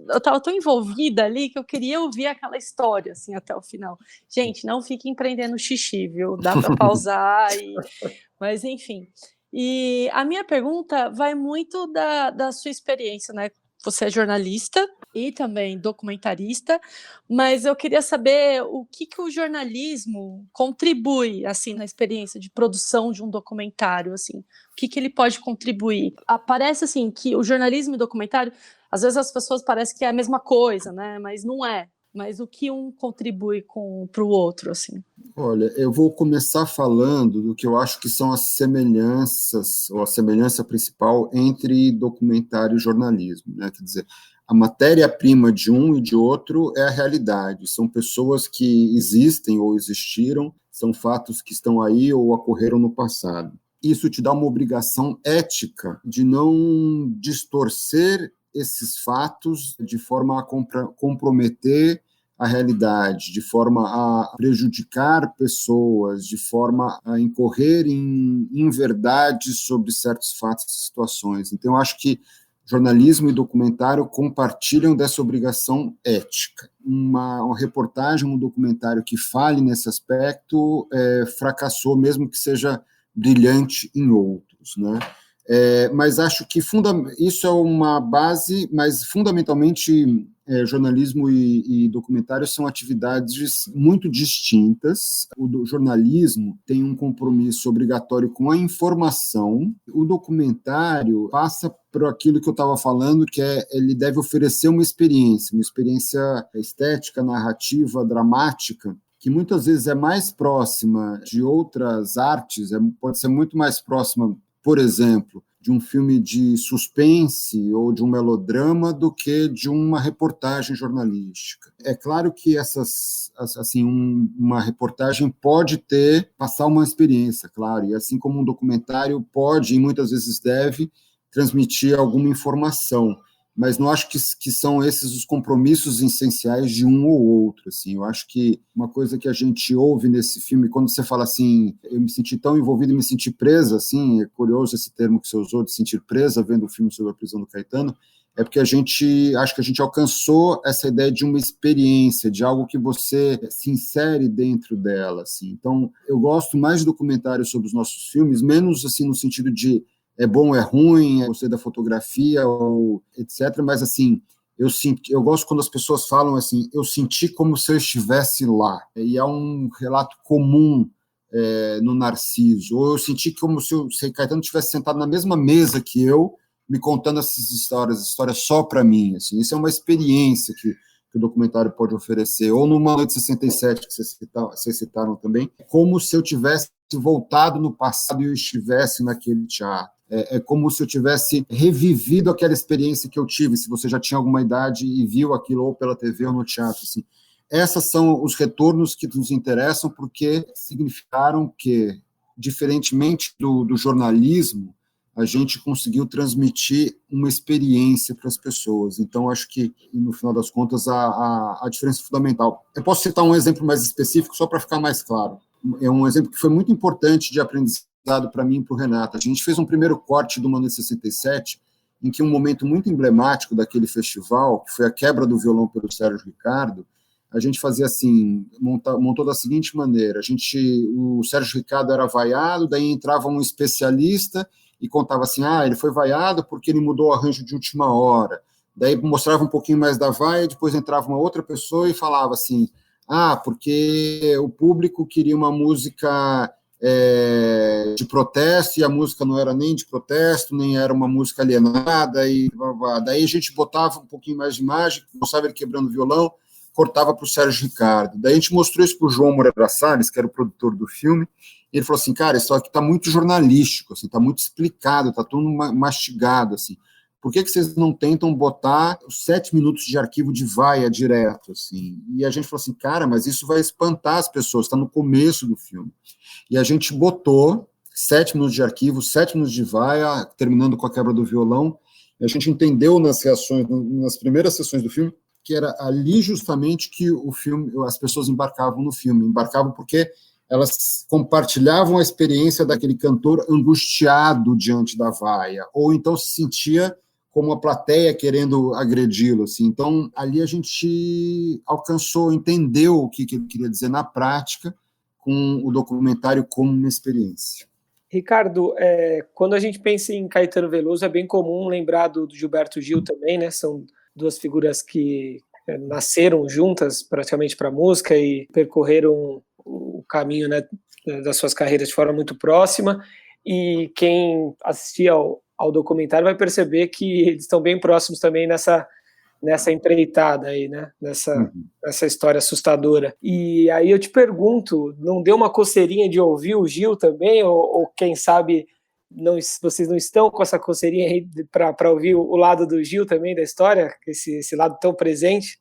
eu tava tão envolvida ali, que eu queria ouvir aquela história, assim, até o final. Gente, não fiquem prendendo xixi, viu, dá para pausar, mas enfim. E a minha pergunta vai muito da sua experiência, né, você é jornalista e também documentarista, mas eu queria saber o que o jornalismo contribui assim na experiência de produção de um documentário, assim, o que ele pode contribuir. Parece assim que o jornalismo e documentário, às vezes as pessoas parecem que é a mesma coisa, né? Mas não é. Mas o que um contribui para o outro, assim? Olha, eu vou começar falando do que eu acho que são as semelhanças, ou a semelhança principal entre documentário e jornalismo, né? Quer dizer, a matéria-prima de um e de outro é a realidade, são pessoas que existem ou existiram, são fatos que estão aí ou ocorreram no passado. Isso te dá uma obrigação ética de não distorcer esses fatos de forma a comprometer a realidade, de forma a prejudicar pessoas, de forma a incorrer em inverdades sobre certos fatos e situações. Então, eu acho que jornalismo e documentário compartilham dessa obrigação ética. Uma reportagem, um documentário que fale nesse aspecto fracassou, mesmo que seja brilhante em outros, né? Mas acho que isso é uma base, mas fundamentalmente jornalismo e documentário são atividades muito distintas. O jornalismo tem um compromisso obrigatório com a informação. O documentário passa por aquilo que eu estava falando, que ele deve oferecer uma experiência estética, narrativa, dramática, que muitas vezes é mais próxima de outras artes, pode ser muito mais próxima, por exemplo, de um filme de suspense ou de um melodrama do que de uma reportagem jornalística. É claro que uma reportagem pode passar uma experiência, claro, e assim como um documentário pode, e muitas vezes deve, transmitir alguma informação, mas não acho que são esses os compromissos essenciais de um ou outro. Assim. Eu acho que uma coisa que a gente ouve nesse filme, quando você fala assim, eu me senti tão envolvido e me senti presa, assim, é curioso esse termo que você usou, de sentir presa vendo o filme sobre a prisão do Caetano, é porque acho que a gente alcançou essa ideia de uma experiência, de algo que você se insere dentro dela. Assim. Então, eu gosto mais de documentários sobre os nossos filmes, menos assim no sentido de é bom, é ruim, gostei da fotografia, ou etc. Mas, assim, eu gosto quando as pessoas falam assim, eu senti como se eu estivesse lá. E é um relato comum no Narciso. Ou eu senti como se o Caetano estivesse sentado na mesma mesa que eu, me contando essas histórias só para mim. Assim. Isso é uma experiência que o documentário pode oferecer. Ou numa Noite 67, que vocês citaram também, como se eu tivesse voltado no passado e eu estivesse naquele teatro. É como se eu tivesse revivido aquela experiência que eu tive, se você já tinha alguma idade e viu aquilo ou pela TV ou no teatro. Assim. Esses são os retornos que nos interessam, porque significaram que, diferentemente do jornalismo, a gente conseguiu transmitir uma experiência para as pessoas. Então, acho que, no final das contas, a diferença é fundamental. Eu posso citar um exemplo mais específico, só para ficar mais claro. É um exemplo que foi muito importante de aprendizado para mim e para o Renato. A gente fez um primeiro corte do Manu 67, em que um momento muito emblemático daquele festival, que foi a quebra do violão pelo Sérgio Ricardo, a gente fazia assim, montou da seguinte maneira, o Sérgio Ricardo era vaiado, daí entrava um especialista e contava assim, ele foi vaiado porque ele mudou o arranjo de última hora, daí mostrava um pouquinho mais da vaia, depois entrava uma outra pessoa e falava assim, porque o público queria uma música de protesto, e a música não era nem de protesto, nem era uma música alienada, e daí a gente botava um pouquinho mais de imagem, mostrava ele quebrando o violão, cortava para o Sérgio Ricardo. Daí a gente mostrou isso para o João Moreira Salles, que era o produtor do filme, e ele falou assim, cara, isso aqui está muito jornalístico, está assim, muito explicado, está tudo mastigado, assim. Por que vocês não tentam botar os 7 minutos de arquivo de vaia direto? Assim? E a gente falou assim, cara, mas isso vai espantar as pessoas, está no começo do filme. E a gente botou 7 minutos de arquivo, 7 minutos de vaia, terminando com a quebra do violão, e a gente entendeu nas primeiras sessões do filme, que era ali justamente que as pessoas embarcavam no filme, embarcavam porque elas compartilhavam a experiência daquele cantor angustiado diante da vaia, ou então se sentia como a plateia querendo agredi-lo. Assim. Então, ali a gente entendeu o que ele queria dizer na prática, com o documentário como uma experiência. Ricardo, quando a gente pensa em Caetano Veloso, é bem comum lembrar do Gilberto Gil também, né? São duas figuras que nasceram juntas praticamente para a música e percorreram o caminho, né, das suas carreiras de forma muito próxima, e quem assistir ao documentário vai perceber que eles estão bem próximos também nessa empreitada aí, né, nessa história assustadora. E aí eu te pergunto, não deu uma coceirinha de ouvir o Gil também, ou quem sabe vocês não estão com essa coceirinha aí para ouvir o lado do Gil também da história, esse lado tão presente?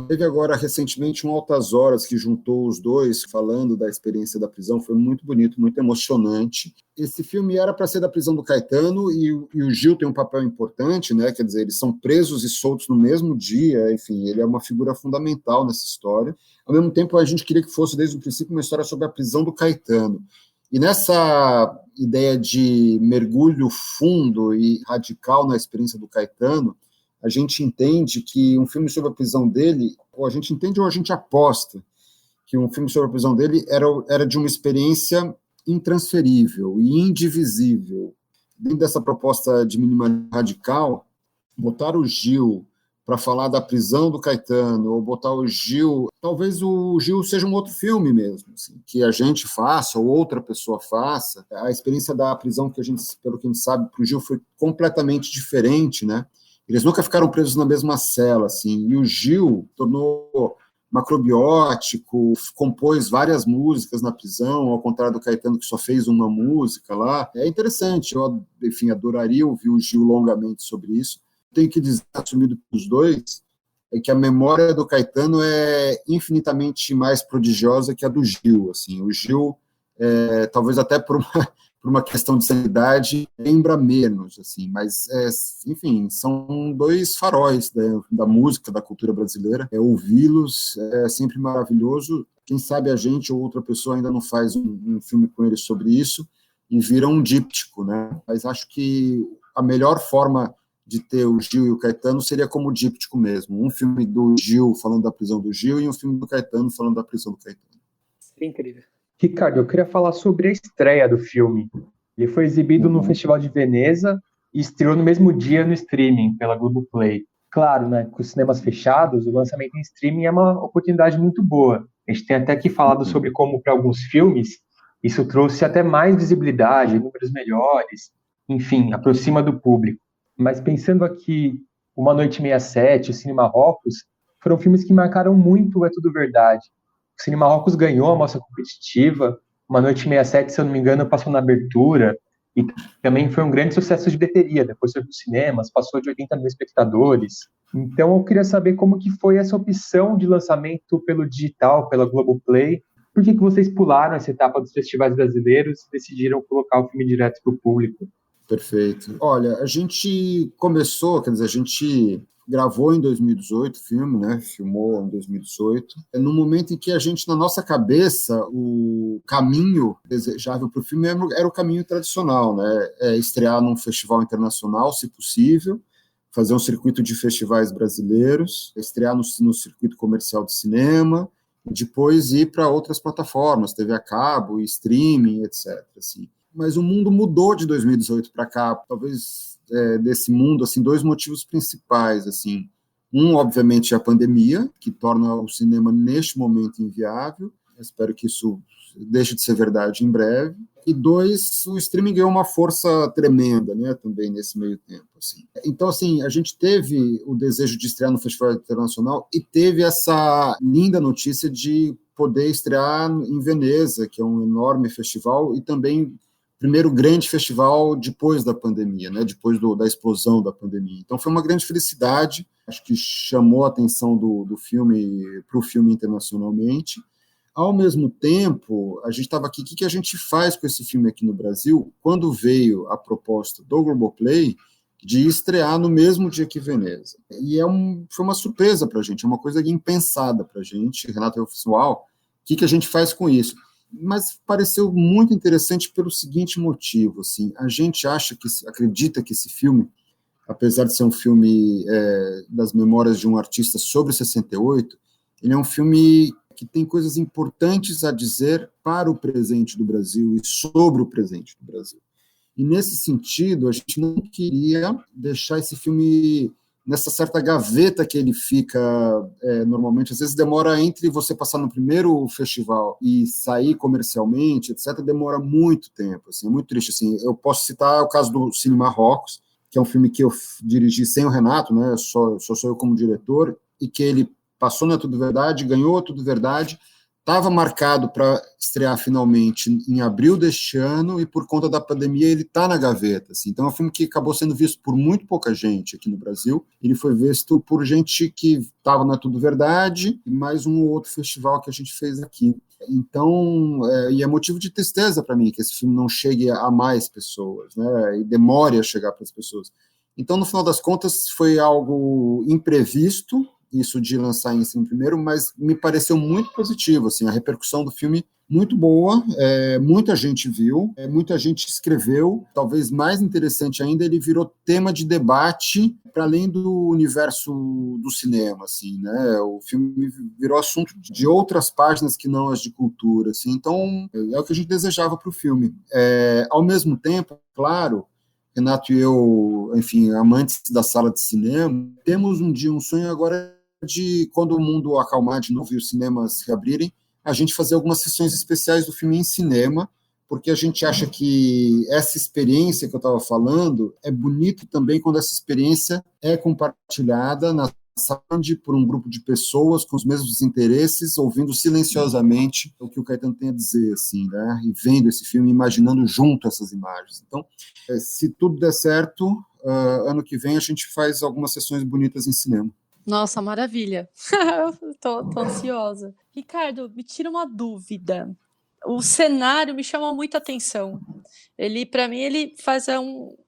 Teve agora recentemente um Altas Horas que juntou os dois falando da experiência da prisão, foi muito bonito, muito emocionante. Esse filme era para ser da prisão do Caetano e o Gil tem um papel importante, né? Quer dizer, eles são presos e soltos no mesmo dia, enfim, ele é uma figura fundamental nessa história. Ao mesmo tempo, a gente queria que fosse desde o princípio uma história sobre a prisão do Caetano. E nessa ideia de mergulho fundo e radical na experiência do Caetano, a gente entende que um filme sobre a prisão dele, ou a gente entende ou a gente aposta que um filme sobre a prisão dele era de uma experiência intransferível e indivisível. Dentro dessa proposta de minimalismo radical, botar o Gil para falar da prisão do Caetano, ou botar o Gil... Talvez o Gil seja um outro filme mesmo, assim, que a gente faça, ou outra pessoa faça. A experiência da prisão, pelo que a gente sabe, para o Gil foi completamente diferente, né? Eles nunca ficaram presos na mesma cela, assim, e o Gil tornou macrobiótico, compôs várias músicas na prisão, ao contrário do Caetano, que só fez uma música lá. É interessante, eu, enfim, adoraria ouvir o Gil longamente sobre isso. Tenho que dizer, assumido pelos dois, é que a memória do Caetano é infinitamente mais prodigiosa que a do Gil. Assim. O Gil, talvez até por uma questão de sanidade, lembra menos, assim, mas, enfim, são dois faróis da música, da cultura brasileira. Ouvi-los é sempre maravilhoso. Quem sabe a gente ou outra pessoa ainda não faz um filme com eles sobre isso e vira um díptico, né? Mas acho que a melhor forma de ter o Gil e o Caetano seria como díptico mesmo. Um filme do Gil falando da prisão do Gil e um filme do Caetano falando da prisão do Caetano. Seria incrível. Ricardo, eu queria falar sobre a estreia do filme. Ele foi exibido no Festival de Veneza e estreou no mesmo dia no streaming, pela Globoplay. Claro, né, com os cinemas fechados, o lançamento em streaming é uma oportunidade muito boa. A gente tem até aqui falado sobre como, para alguns filmes, isso trouxe até mais visibilidade, números melhores, enfim, aproxima do público. Mas pensando aqui, Uma Noite 67, o Cine Marrocos, foram filmes que marcaram muito o É Tudo Verdade. O Cine Marrocos ganhou a mostra competitiva, Uma Noite 67, se eu não me engano, passou na abertura, e também foi um grande sucesso de bilheteria, depois foi para os cinemas, passou de 80 mil espectadores. Então eu queria saber como que foi essa opção de lançamento pelo digital, pela Globoplay. Por que vocês pularam essa etapa dos festivais brasileiros e decidiram colocar o filme direto para o público? Perfeito. Olha, a gente começou, quer dizer, a gente gravou em 2018 o filme, né? Filmou em 2018. No momento em que a gente, na nossa cabeça, o caminho desejável para o filme era o caminho tradicional, né? Estrear num festival internacional, se possível, fazer um circuito de festivais brasileiros, estrear no circuito comercial de cinema, e depois ir para outras plataformas, TV a cabo, streaming, etc. Assim. Mas o mundo mudou de 2018 para cá, talvez desse mundo, assim, dois motivos principais, assim. Um, obviamente, é a pandemia, que torna o cinema, neste momento, inviável. Eu espero que isso deixe de ser verdade em breve. E dois, o streaming ganhou uma força tremenda, né, também nesse meio tempo. Assim. Então, assim, a gente teve o desejo de estrear no Festival Internacional e teve essa linda notícia de poder estrear em Veneza, que é um enorme festival, e também primeiro grande festival depois da pandemia, né, depois da explosão da pandemia. Então foi uma grande felicidade, acho que chamou a atenção do filme para o filme internacionalmente. Ao mesmo tempo, a gente estava aqui, o que a gente faz com esse filme aqui no Brasil, quando veio a proposta do Globoplay de estrear no mesmo dia que Veneza. E foi uma surpresa para a gente, é uma coisa impensada para a gente. Renato, eu falei assim, uau, o que a gente faz com isso? Mas pareceu muito interessante pelo seguinte motivo, assim, a gente acredita que esse filme, apesar de ser um filme das memórias de um artista sobre 68, ele é um filme que tem coisas importantes a dizer para o presente do Brasil e sobre o presente do Brasil. E nesse sentido, a gente não queria deixar esse filme nessa certa gaveta que ele fica, normalmente, às vezes demora entre você passar no primeiro festival e sair comercialmente, etc., demora muito tempo, assim, é muito triste. Assim, eu posso citar o caso do Cine Marrocos, que é um filme que eu dirigi sem o Renato, né, só sou eu como diretor, e que ele passou na Tudo Verdade, ganhou a Tudo Verdade, estava marcado para estrear finalmente em abril deste ano e por conta da pandemia ele está na gaveta. Assim. Então é um filme que acabou sendo visto por muito pouca gente aqui no Brasil. Ele foi visto por gente que estava na Tudo Verdade e mais um ou outro festival que a gente fez aqui. Então, e é motivo de tristeza para mim que esse filme não chegue a mais pessoas, né, e demore a chegar para as pessoas. Então, no final das contas, foi algo imprevisto, isso de lançar em cima primeiro, mas me pareceu muito positivo, assim, a repercussão do filme muito boa, muita gente viu, muita gente escreveu, talvez mais interessante ainda, ele virou tema de debate para além do universo do cinema, assim, né, o filme virou assunto de outras páginas que não as de cultura, assim, então é o que a gente desejava para o filme. Ao mesmo tempo, claro, Renato e eu, enfim, amantes da sala de cinema, temos um sonho agora de, quando o mundo acalmar de novo e os cinemas reabrirem, a gente fazer algumas sessões especiais do filme em cinema, porque a gente acha que essa experiência que eu estava falando é bonito também quando essa experiência é compartilhada nas por um grupo de pessoas com os mesmos interesses, ouvindo silenciosamente o que o Caetano tem a dizer, assim, né? E vendo esse filme, imaginando junto essas imagens. Então, se tudo der certo, ano que vem a gente faz algumas sessões bonitas em cinema. Nossa, maravilha. tô ansiosa. Ricardo, me tira uma dúvida. O cenário me chama muita atenção. Para mim, ele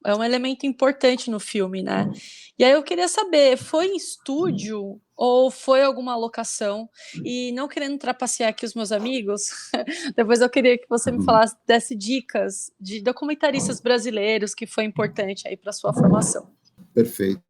é um elemento importante no filme, né? E aí eu queria saber, foi em estúdio ou foi alguma locação? E não querendo trapacear aqui os meus amigos, depois eu queria que você me falasse, desse dicas de documentaristas brasileiros que foi importante aí para sua formação. Perfeito.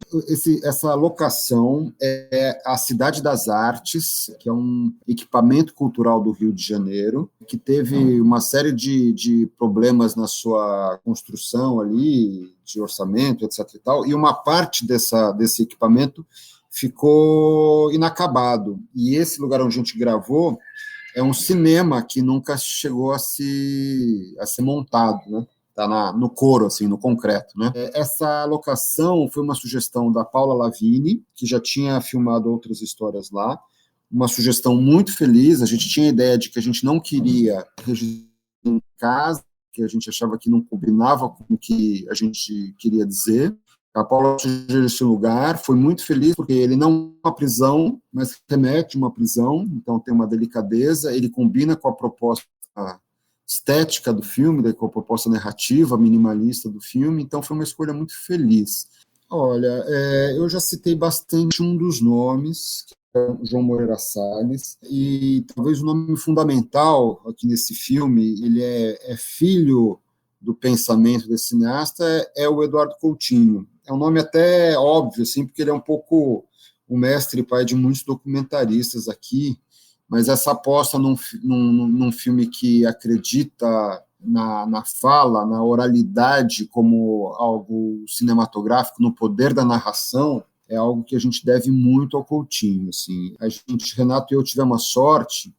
Essa locação é a Cidade das Artes, que é um equipamento cultural do Rio de Janeiro, que teve uma série de problemas na sua construção ali, de orçamento, etc. e tal, e uma parte desse equipamento ficou inacabado. E esse lugar onde a gente gravou é um cinema que nunca chegou a ser montado, né? Está no couro, assim, no concreto, né? Essa locação foi uma sugestão da Paula Lavigne, que já tinha filmado outras histórias lá, uma sugestão muito feliz. A gente tinha a ideia de que a gente não queria registrar em casa, que a gente achava que não combinava com o que a gente queria dizer. A Paula sugeriu esse lugar, foi muito feliz, porque ele não é uma prisão, mas remete a uma prisão, então tem uma delicadeza, ele combina com a proposta estética do filme, com a proposta narrativa minimalista do filme, então foi uma escolha muito feliz. Olha, eu já citei bastante um dos nomes, que é o João Moreira Salles, e talvez o nome fundamental aqui nesse filme, ele é filho do pensamento desse cineasta, é o Eduardo Coutinho. É um nome até óbvio, assim, porque ele é um pouco o mestre e pai de muitos documentaristas aqui, mas essa aposta num filme que acredita na fala, na oralidade como algo cinematográfico, no poder da narração, é algo que a gente deve muito ao Coutinho. Assim. Renato e eu tivemos a sorte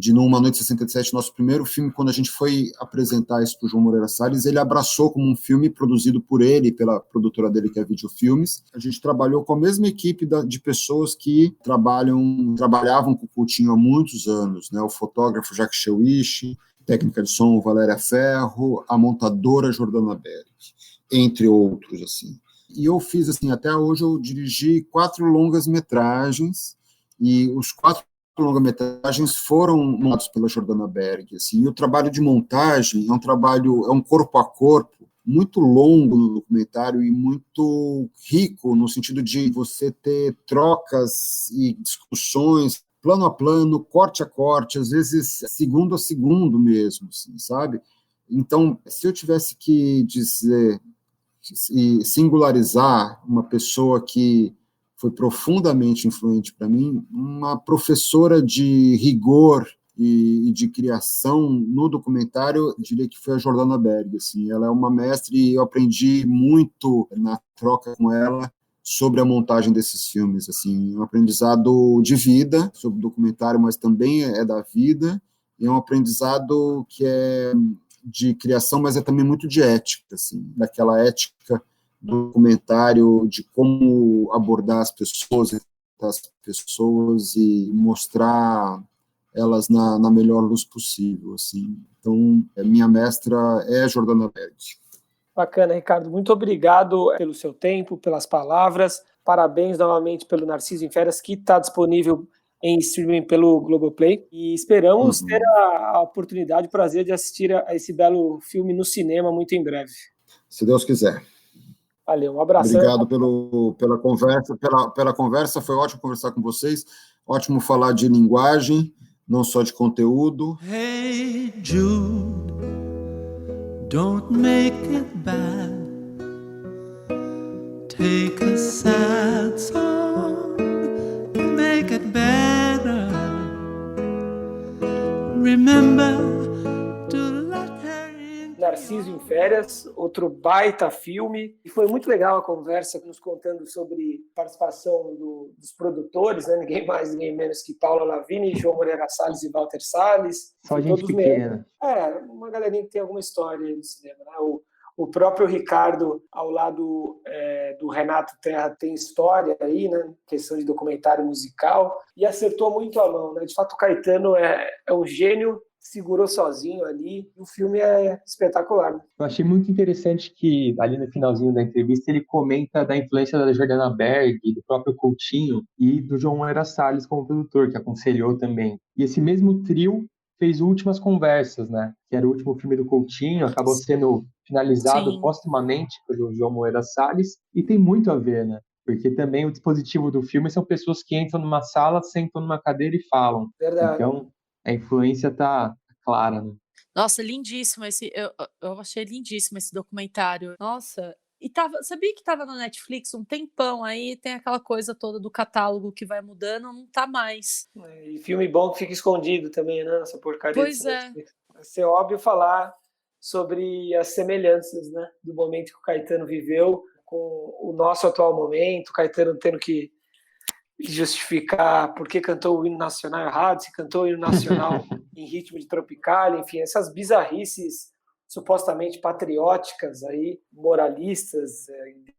de, numa Noite 67, nosso primeiro filme, quando a gente foi apresentar isso para o João Moreira Salles, ele abraçou como um filme produzido por ele, pela produtora dele, que é Videofilmes. A gente trabalhou com a mesma equipe de pessoas que trabalhavam com o Coutinho há muitos anos, né? O fotógrafo Jacques Chewish, técnica de som Valéria Ferro, a montadora Jordana Berg, entre outros, assim. E eu fiz, assim, até hoje eu dirigi 4 longas-metragens, e os 4 longa-metragens foram montados pela Jordana Berg, assim, e o trabalho de montagem é um corpo a corpo muito longo no documentário e muito rico no sentido de você ter trocas e discussões plano a plano, corte a corte, às vezes segundo a segundo mesmo, assim, sabe? Então, se eu tivesse que dizer e singularizar uma pessoa que foi profundamente influente para mim, uma professora de rigor e de criação no documentário, eu diria que foi a Jordana Berg. Assim, ela é uma mestre e eu aprendi muito na troca com ela sobre a montagem desses filmes. Assim, um aprendizado de vida sobre o documentário, mas também é da vida, e é um aprendizado que é de criação, mas é também muito de ética, assim, daquela ética do documentário, de como abordar as pessoas e mostrar elas na melhor luz possível, assim. Então, minha mestra é a Jordana Berg. Bacana, Ricardo. Muito obrigado pelo seu tempo, pelas palavras. Parabéns novamente pelo Narciso em Férias, que está disponível em streaming pelo Globoplay. E esperamos ter a oportunidade, o prazer de assistir a esse belo filme no cinema muito em breve. Se Deus quiser. Valeu, um abraço. Obrigado pela conversa, foi ótimo conversar com vocês, ótimo falar de linguagem, não só de conteúdo. Hey Jude, don't make it bad. Take a sad song and make it better. Remember Narciso em Férias, outro baita filme, e foi muito legal a conversa nos contando sobre a participação dos produtores, né? Ninguém mais, ninguém menos que Paula Lavigne, João Moreira Salles e Walter Salles. Só gente pequena. Uma galerinha que tem alguma história no cinema, né? O O próprio Ricardo, ao lado do Renato Terra, tem história aí, né? Questão de documentário musical, e acertou muito a mão, né? De fato, o Caetano é um gênio, segurou sozinho ali, e o filme é espetacular. Né? Eu achei muito interessante que, ali no finalzinho da entrevista, ele comenta da influência da Jordana Berg, do próprio Coutinho e do João Moreira Salles como produtor, que aconselhou também. E esse mesmo trio fez Últimas Conversas, né? Que era o último filme do Coutinho, acabou sendo finalizado póstumamente pelo João Moreira Salles, e tem muito a ver, né? Porque também o dispositivo do filme são pessoas que entram numa sala, sentam numa cadeira e falam. Verdade. Então, a influência tá clara, né? Nossa, lindíssimo eu achei lindíssimo esse documentário. Nossa, e sabia que tava na Netflix um tempão, aí tem aquela coisa toda do catálogo que vai mudando, não tá mais. E filme bom que fica escondido também, né? Essa porcaria. Pois é. Vai ser óbvio falar sobre as semelhanças, né? Do momento que o Caetano viveu com o nosso atual momento, o Caetano tendo que justificar por que cantou o hino nacional errado, se cantou o hino nacional em ritmo de tropical, enfim, essas bizarrices supostamente patrióticas, aí, moralistas,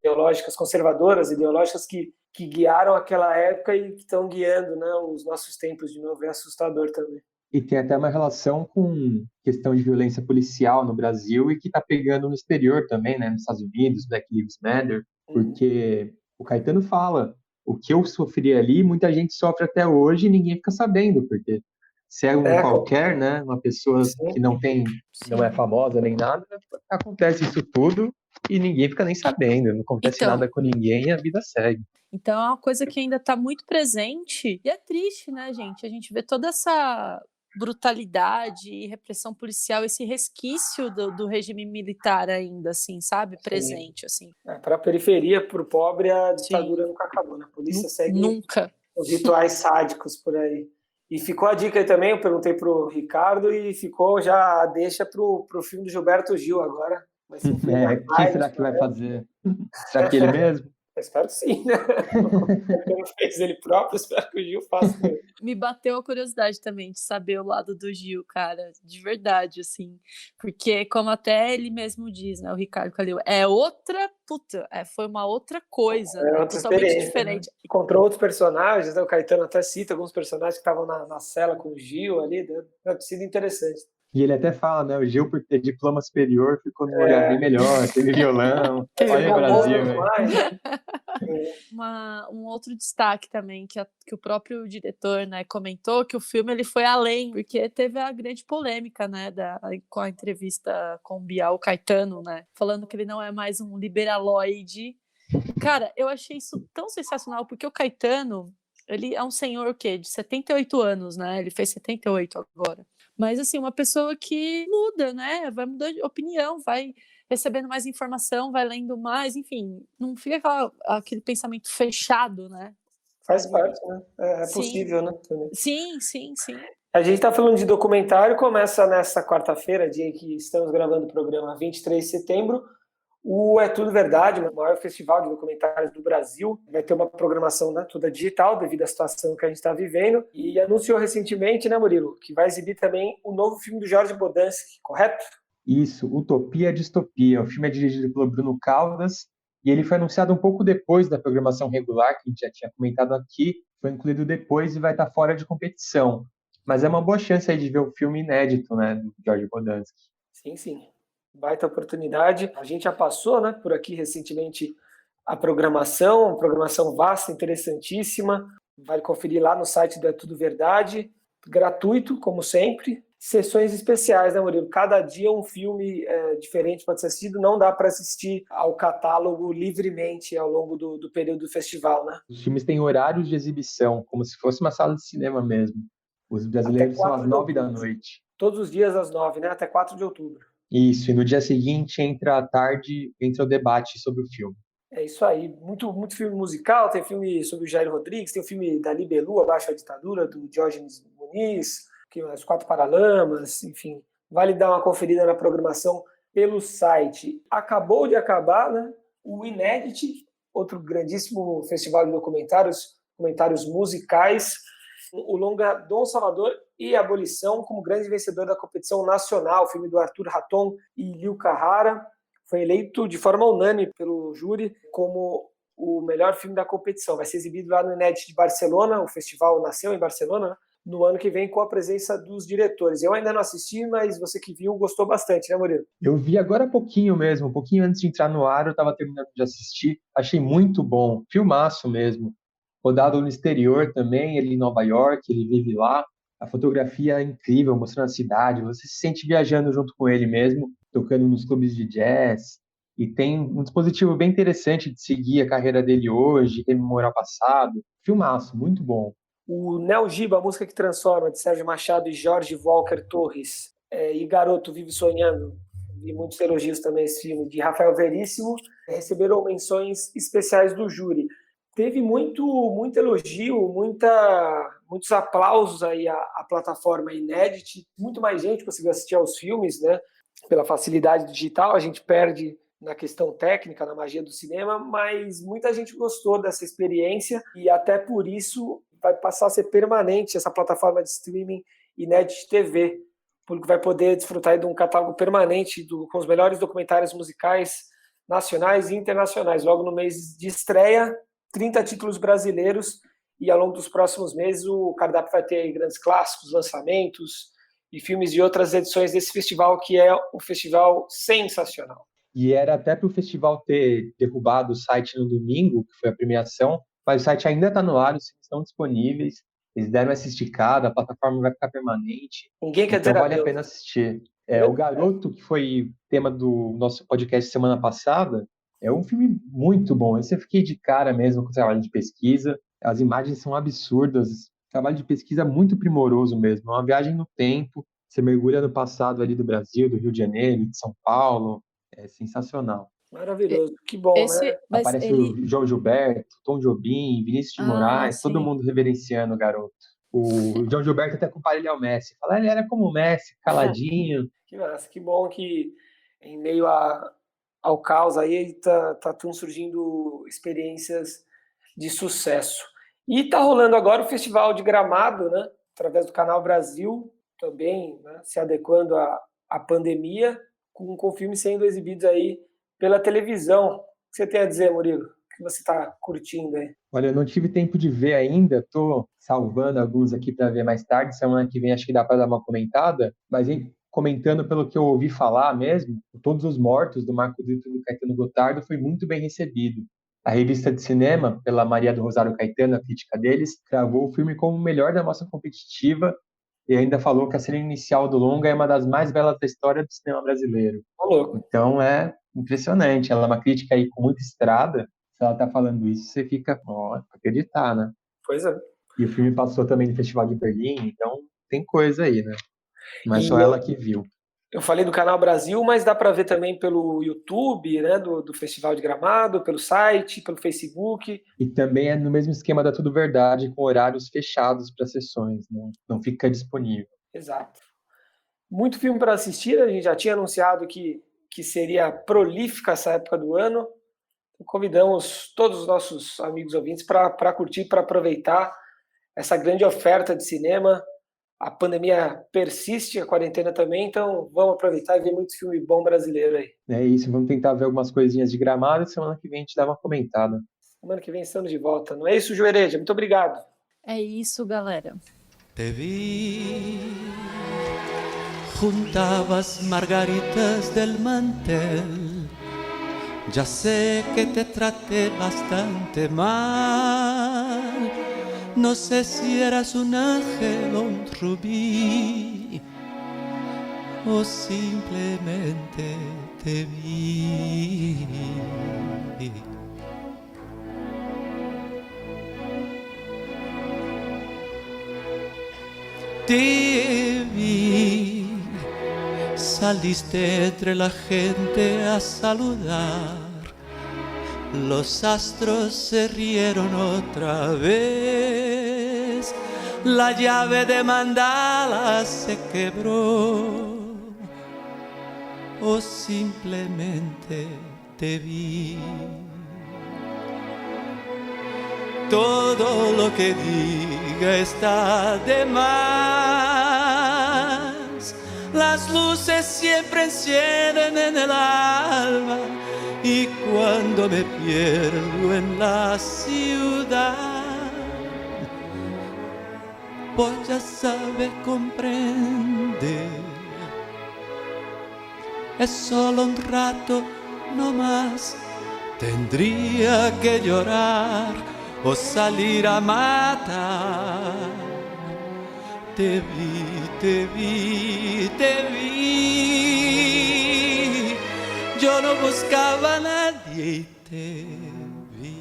ideológicas, conservadoras, ideológicas que guiaram aquela época e que estão guiando, né, os nossos tempos de novo. É assustador também. E tem até uma relação com questão de violência policial no Brasil e que está pegando no exterior também, né, nos Estados Unidos, Black Lives Matter, porque o Caetano fala, o que eu sofri ali, muita gente sofre até hoje e ninguém fica sabendo, porque se é qualquer, né, uma pessoa que não é famosa nem nada, acontece isso tudo e ninguém fica nem sabendo, não acontece nada com ninguém e a vida segue. Então é uma coisa que ainda está muito presente e é triste, né, gente? A gente vê toda essa brutalidade e repressão policial, esse resquício do regime militar ainda, assim, sabe? Presente, assim. Para a periferia, para o pobre, a ditadura nunca acabou, né? A polícia segue os rituais sádicos por aí. E ficou a dica aí também, eu perguntei pro Ricardo e ficou já a deixa pro filme do Gilberto Gil agora. Vai ser quem será que vai fazer? Será que ele mesmo? Eu espero que sim, né? Ele fez ele próprio, espero que o Gil faça. Me bateu a curiosidade também de saber o lado do Gil, cara, de verdade, assim. Porque, como até ele mesmo diz, né, o Ricardo Calil, foi uma outra coisa, né, totalmente diferente. Né? Encontrou outros personagens, né? O Caetano até cita alguns personagens que estavam na cela com o Gil ali, deve ter sido interessante. E ele até fala, né, o Gil, por ter diploma superior, ficou num lugar bem melhor, teve violão. Olha o Brasil, velho. Um outro destaque também, que o próprio diretor, né, comentou, que o filme ele foi além, porque teve a grande polêmica, né, com a entrevista com o Bial Caetano, né, falando que ele não é mais um liberaloide. Cara, eu achei isso tão sensacional, porque o Caetano, ele é um senhor, de 78 anos, né, ele fez 78 agora. Mas, assim, uma pessoa que muda, né? Vai mudando de opinião, vai recebendo mais informação, vai lendo mais, enfim. Não fica aquele pensamento fechado, né? Faz parte, né? É possível, né? Também. Sim. A gente está falando de documentário, começa nessa quarta-feira, dia que estamos gravando o programa, 23 de setembro, o É Tudo Verdade, o maior festival de documentários do Brasil. Vai ter uma programação, né, toda digital, devido à situação que a gente está vivendo. E anunciou recentemente, né, Murilo, que vai exibir também o novo filme do Jorge Bodansky, correto? Isso, Utopia Distopia. O filme é dirigido pelo Bruno Caldas e ele foi anunciado um pouco depois da programação regular, que a gente já tinha comentado aqui. Foi incluído depois e vai estar fora de competição. Mas é uma boa chance aí de ver o filme inédito, né, do Jorge Bodansky. Sim. Baita oportunidade. A gente já passou, né, por aqui recentemente a programação vasta, interessantíssima. Vale conferir lá no site do É Tudo Verdade, gratuito, como sempre. Sessões especiais, né, Murilo? Cada dia um filme diferente pode ser assistido, não dá para assistir ao catálogo livremente ao longo do período do festival, né? Os filmes têm horários de exibição, como se fosse uma sala de cinema mesmo. Os brasileiros são às 9 da noite. Todos os dias às 9, né? Até 4 de outubro. Isso, e no dia seguinte, à tarde, entra o debate sobre o filme. É isso aí, muito filme musical, tem filme sobre o Jair Rodrigues, tem o filme da Libelu, Abaixo a Ditadura, do Diógenes Muniz, Os Quatro Paralamas, enfim, vale dar uma conferida na programação pelo site. Acabou de acabar, né, o Inédit, outro grandíssimo festival de documentários musicais, o longa Dom Salvador e Abolição como grande vencedor da competição nacional, o filme do Arthur Raton e Liu Carrara. foi eleito de forma unânime pelo júri como o melhor filme da competição. Vai ser exibido lá no Inédit de Barcelona, o festival nasceu em Barcelona, né? No ano que vem, com a presença dos diretores. Eu ainda não assisti, mas você que viu gostou bastante, né, Murilo? Eu vi agora há pouquinho mesmo, um pouquinho antes de entrar no ar, eu estava terminando de assistir. Achei muito bom, filmaço mesmo. Rodado no exterior também, ele em Nova York, ele vive lá. A fotografia é incrível, mostrando a cidade. Você se sente viajando junto com ele mesmo, tocando nos clubes de jazz. E tem um dispositivo bem interessante de seguir a carreira dele hoje, rememorar o passado. Filmaço, muito bom. O Neo Giba, a música que transforma, de Sérgio Machado e Jorge Walker Torres, e Garoto Vive Sonhando, e muitos elogios também esse filme, de Rafael Veríssimo, receberam menções especiais do júri. Teve muito elogio, muitos aplausos aí à plataforma Inédit, muito mais gente conseguiu assistir aos filmes, né? Pela facilidade digital, a gente perde na questão técnica, na magia do cinema, mas muita gente gostou dessa experiência e até por isso vai passar a ser permanente essa plataforma de streaming Inédit TV. O público vai poder desfrutar de um catálogo permanente com os melhores documentários musicais nacionais e internacionais. Logo no mês de estreia, 30 títulos brasileiros, e ao longo dos próximos meses o cardápio vai ter grandes clássicos, lançamentos e filmes de outras edições desse festival, que é um festival sensacional. E era até para o festival ter derrubado o site no domingo, que foi a premiação, mas o site ainda está no ar, os filmes estão disponíveis, eles deram essa esticada, a plataforma vai ficar permanente. Ninguém quer dizer então vale a pena assistir. O Garoto, que foi tema do nosso podcast semana passada, é um filme muito bom. Esse eu fiquei de cara mesmo com o trabalho de pesquisa. As imagens são absurdas. Trabalho de pesquisa muito primoroso mesmo. É uma viagem no tempo. Você mergulha no passado ali do Brasil, do Rio de Janeiro, de São Paulo. É sensacional. Maravilhoso. Que bom, né? Aparece o João Gilberto, Tom Jobim, Vinícius de Moraes, sim. todo mundo reverenciando o garoto. O João Gilberto até compara ele ao Messi. Fala, ele era como o Messi, caladinho. Que massa, que bom que em meio ao caos aí tá surgindo experiências de sucesso. E tá rolando agora o Festival de Gramado, né? Através do Canal Brasil, também, né? Se adequando à pandemia, com filmes sendo exibidos aí pela televisão. O que você tem a dizer, Murilo? O que você está curtindo aí? Olha, eu não tive tempo de ver ainda, tô salvando alguns aqui para ver mais tarde. Semana que vem acho que dá para dar uma comentada, mas comentando pelo que eu ouvi falar mesmo, Todos os Mortos, do Marco Dito e do Caetano Gotardo, foi muito bem recebido. A revista de cinema, pela Maria do Rosário Caetano, a crítica deles, cravou o filme como o melhor da mostra competitiva e ainda falou que a cena inicial do longa é uma das mais belas da história do cinema brasileiro. Então é impressionante. Ela é uma crítica aí com muita estrada. Se ela tá falando isso, você fica, pra acreditar, né? Pois é. E o filme passou também no Festival de Berlim, então tem coisa aí, né? Não é só ela que viu. Eu falei do Canal Brasil, mas dá para ver também pelo YouTube, né, do Festival de Gramado, pelo site, pelo Facebook. E também é no mesmo esquema da Tudo Verdade, com horários fechados para sessões, né? Não fica disponível. Exato. Muito filme para assistir, a gente já tinha anunciado que seria prolífica essa época do ano. Então, convidamos todos os nossos amigos ouvintes para curtir, para aproveitar essa grande oferta de cinema. A pandemia persiste, a quarentena também, então vamos aproveitar e ver muito filme bom brasileiro aí. É isso, vamos tentar ver algumas coisinhas de Gramado e semana que vem a gente dá uma comentada. Semana que vem estamos de volta, não é isso, Juereja? Muito obrigado. É isso, galera. Te vi, juntabas margaritas del mantel. Ya sé que te traté bastante mal. No sé si eras un ángel o un rubí, o simplemente te vi. Te vi, saliste entre la gente a saludar. Los astros se rieron otra vez, la llave de mandala se quebró, o simplemente te vi. Todo lo que diga está de más, las luces siempre encienden en el alma. Y cuando me pierdo en la ciudad, pues ya sabes, comprender, es solo un rato no más. Tendría que llorar o salir a matar. Te vi, te vi, te vi. Yo no buscaba a nadie y te vi.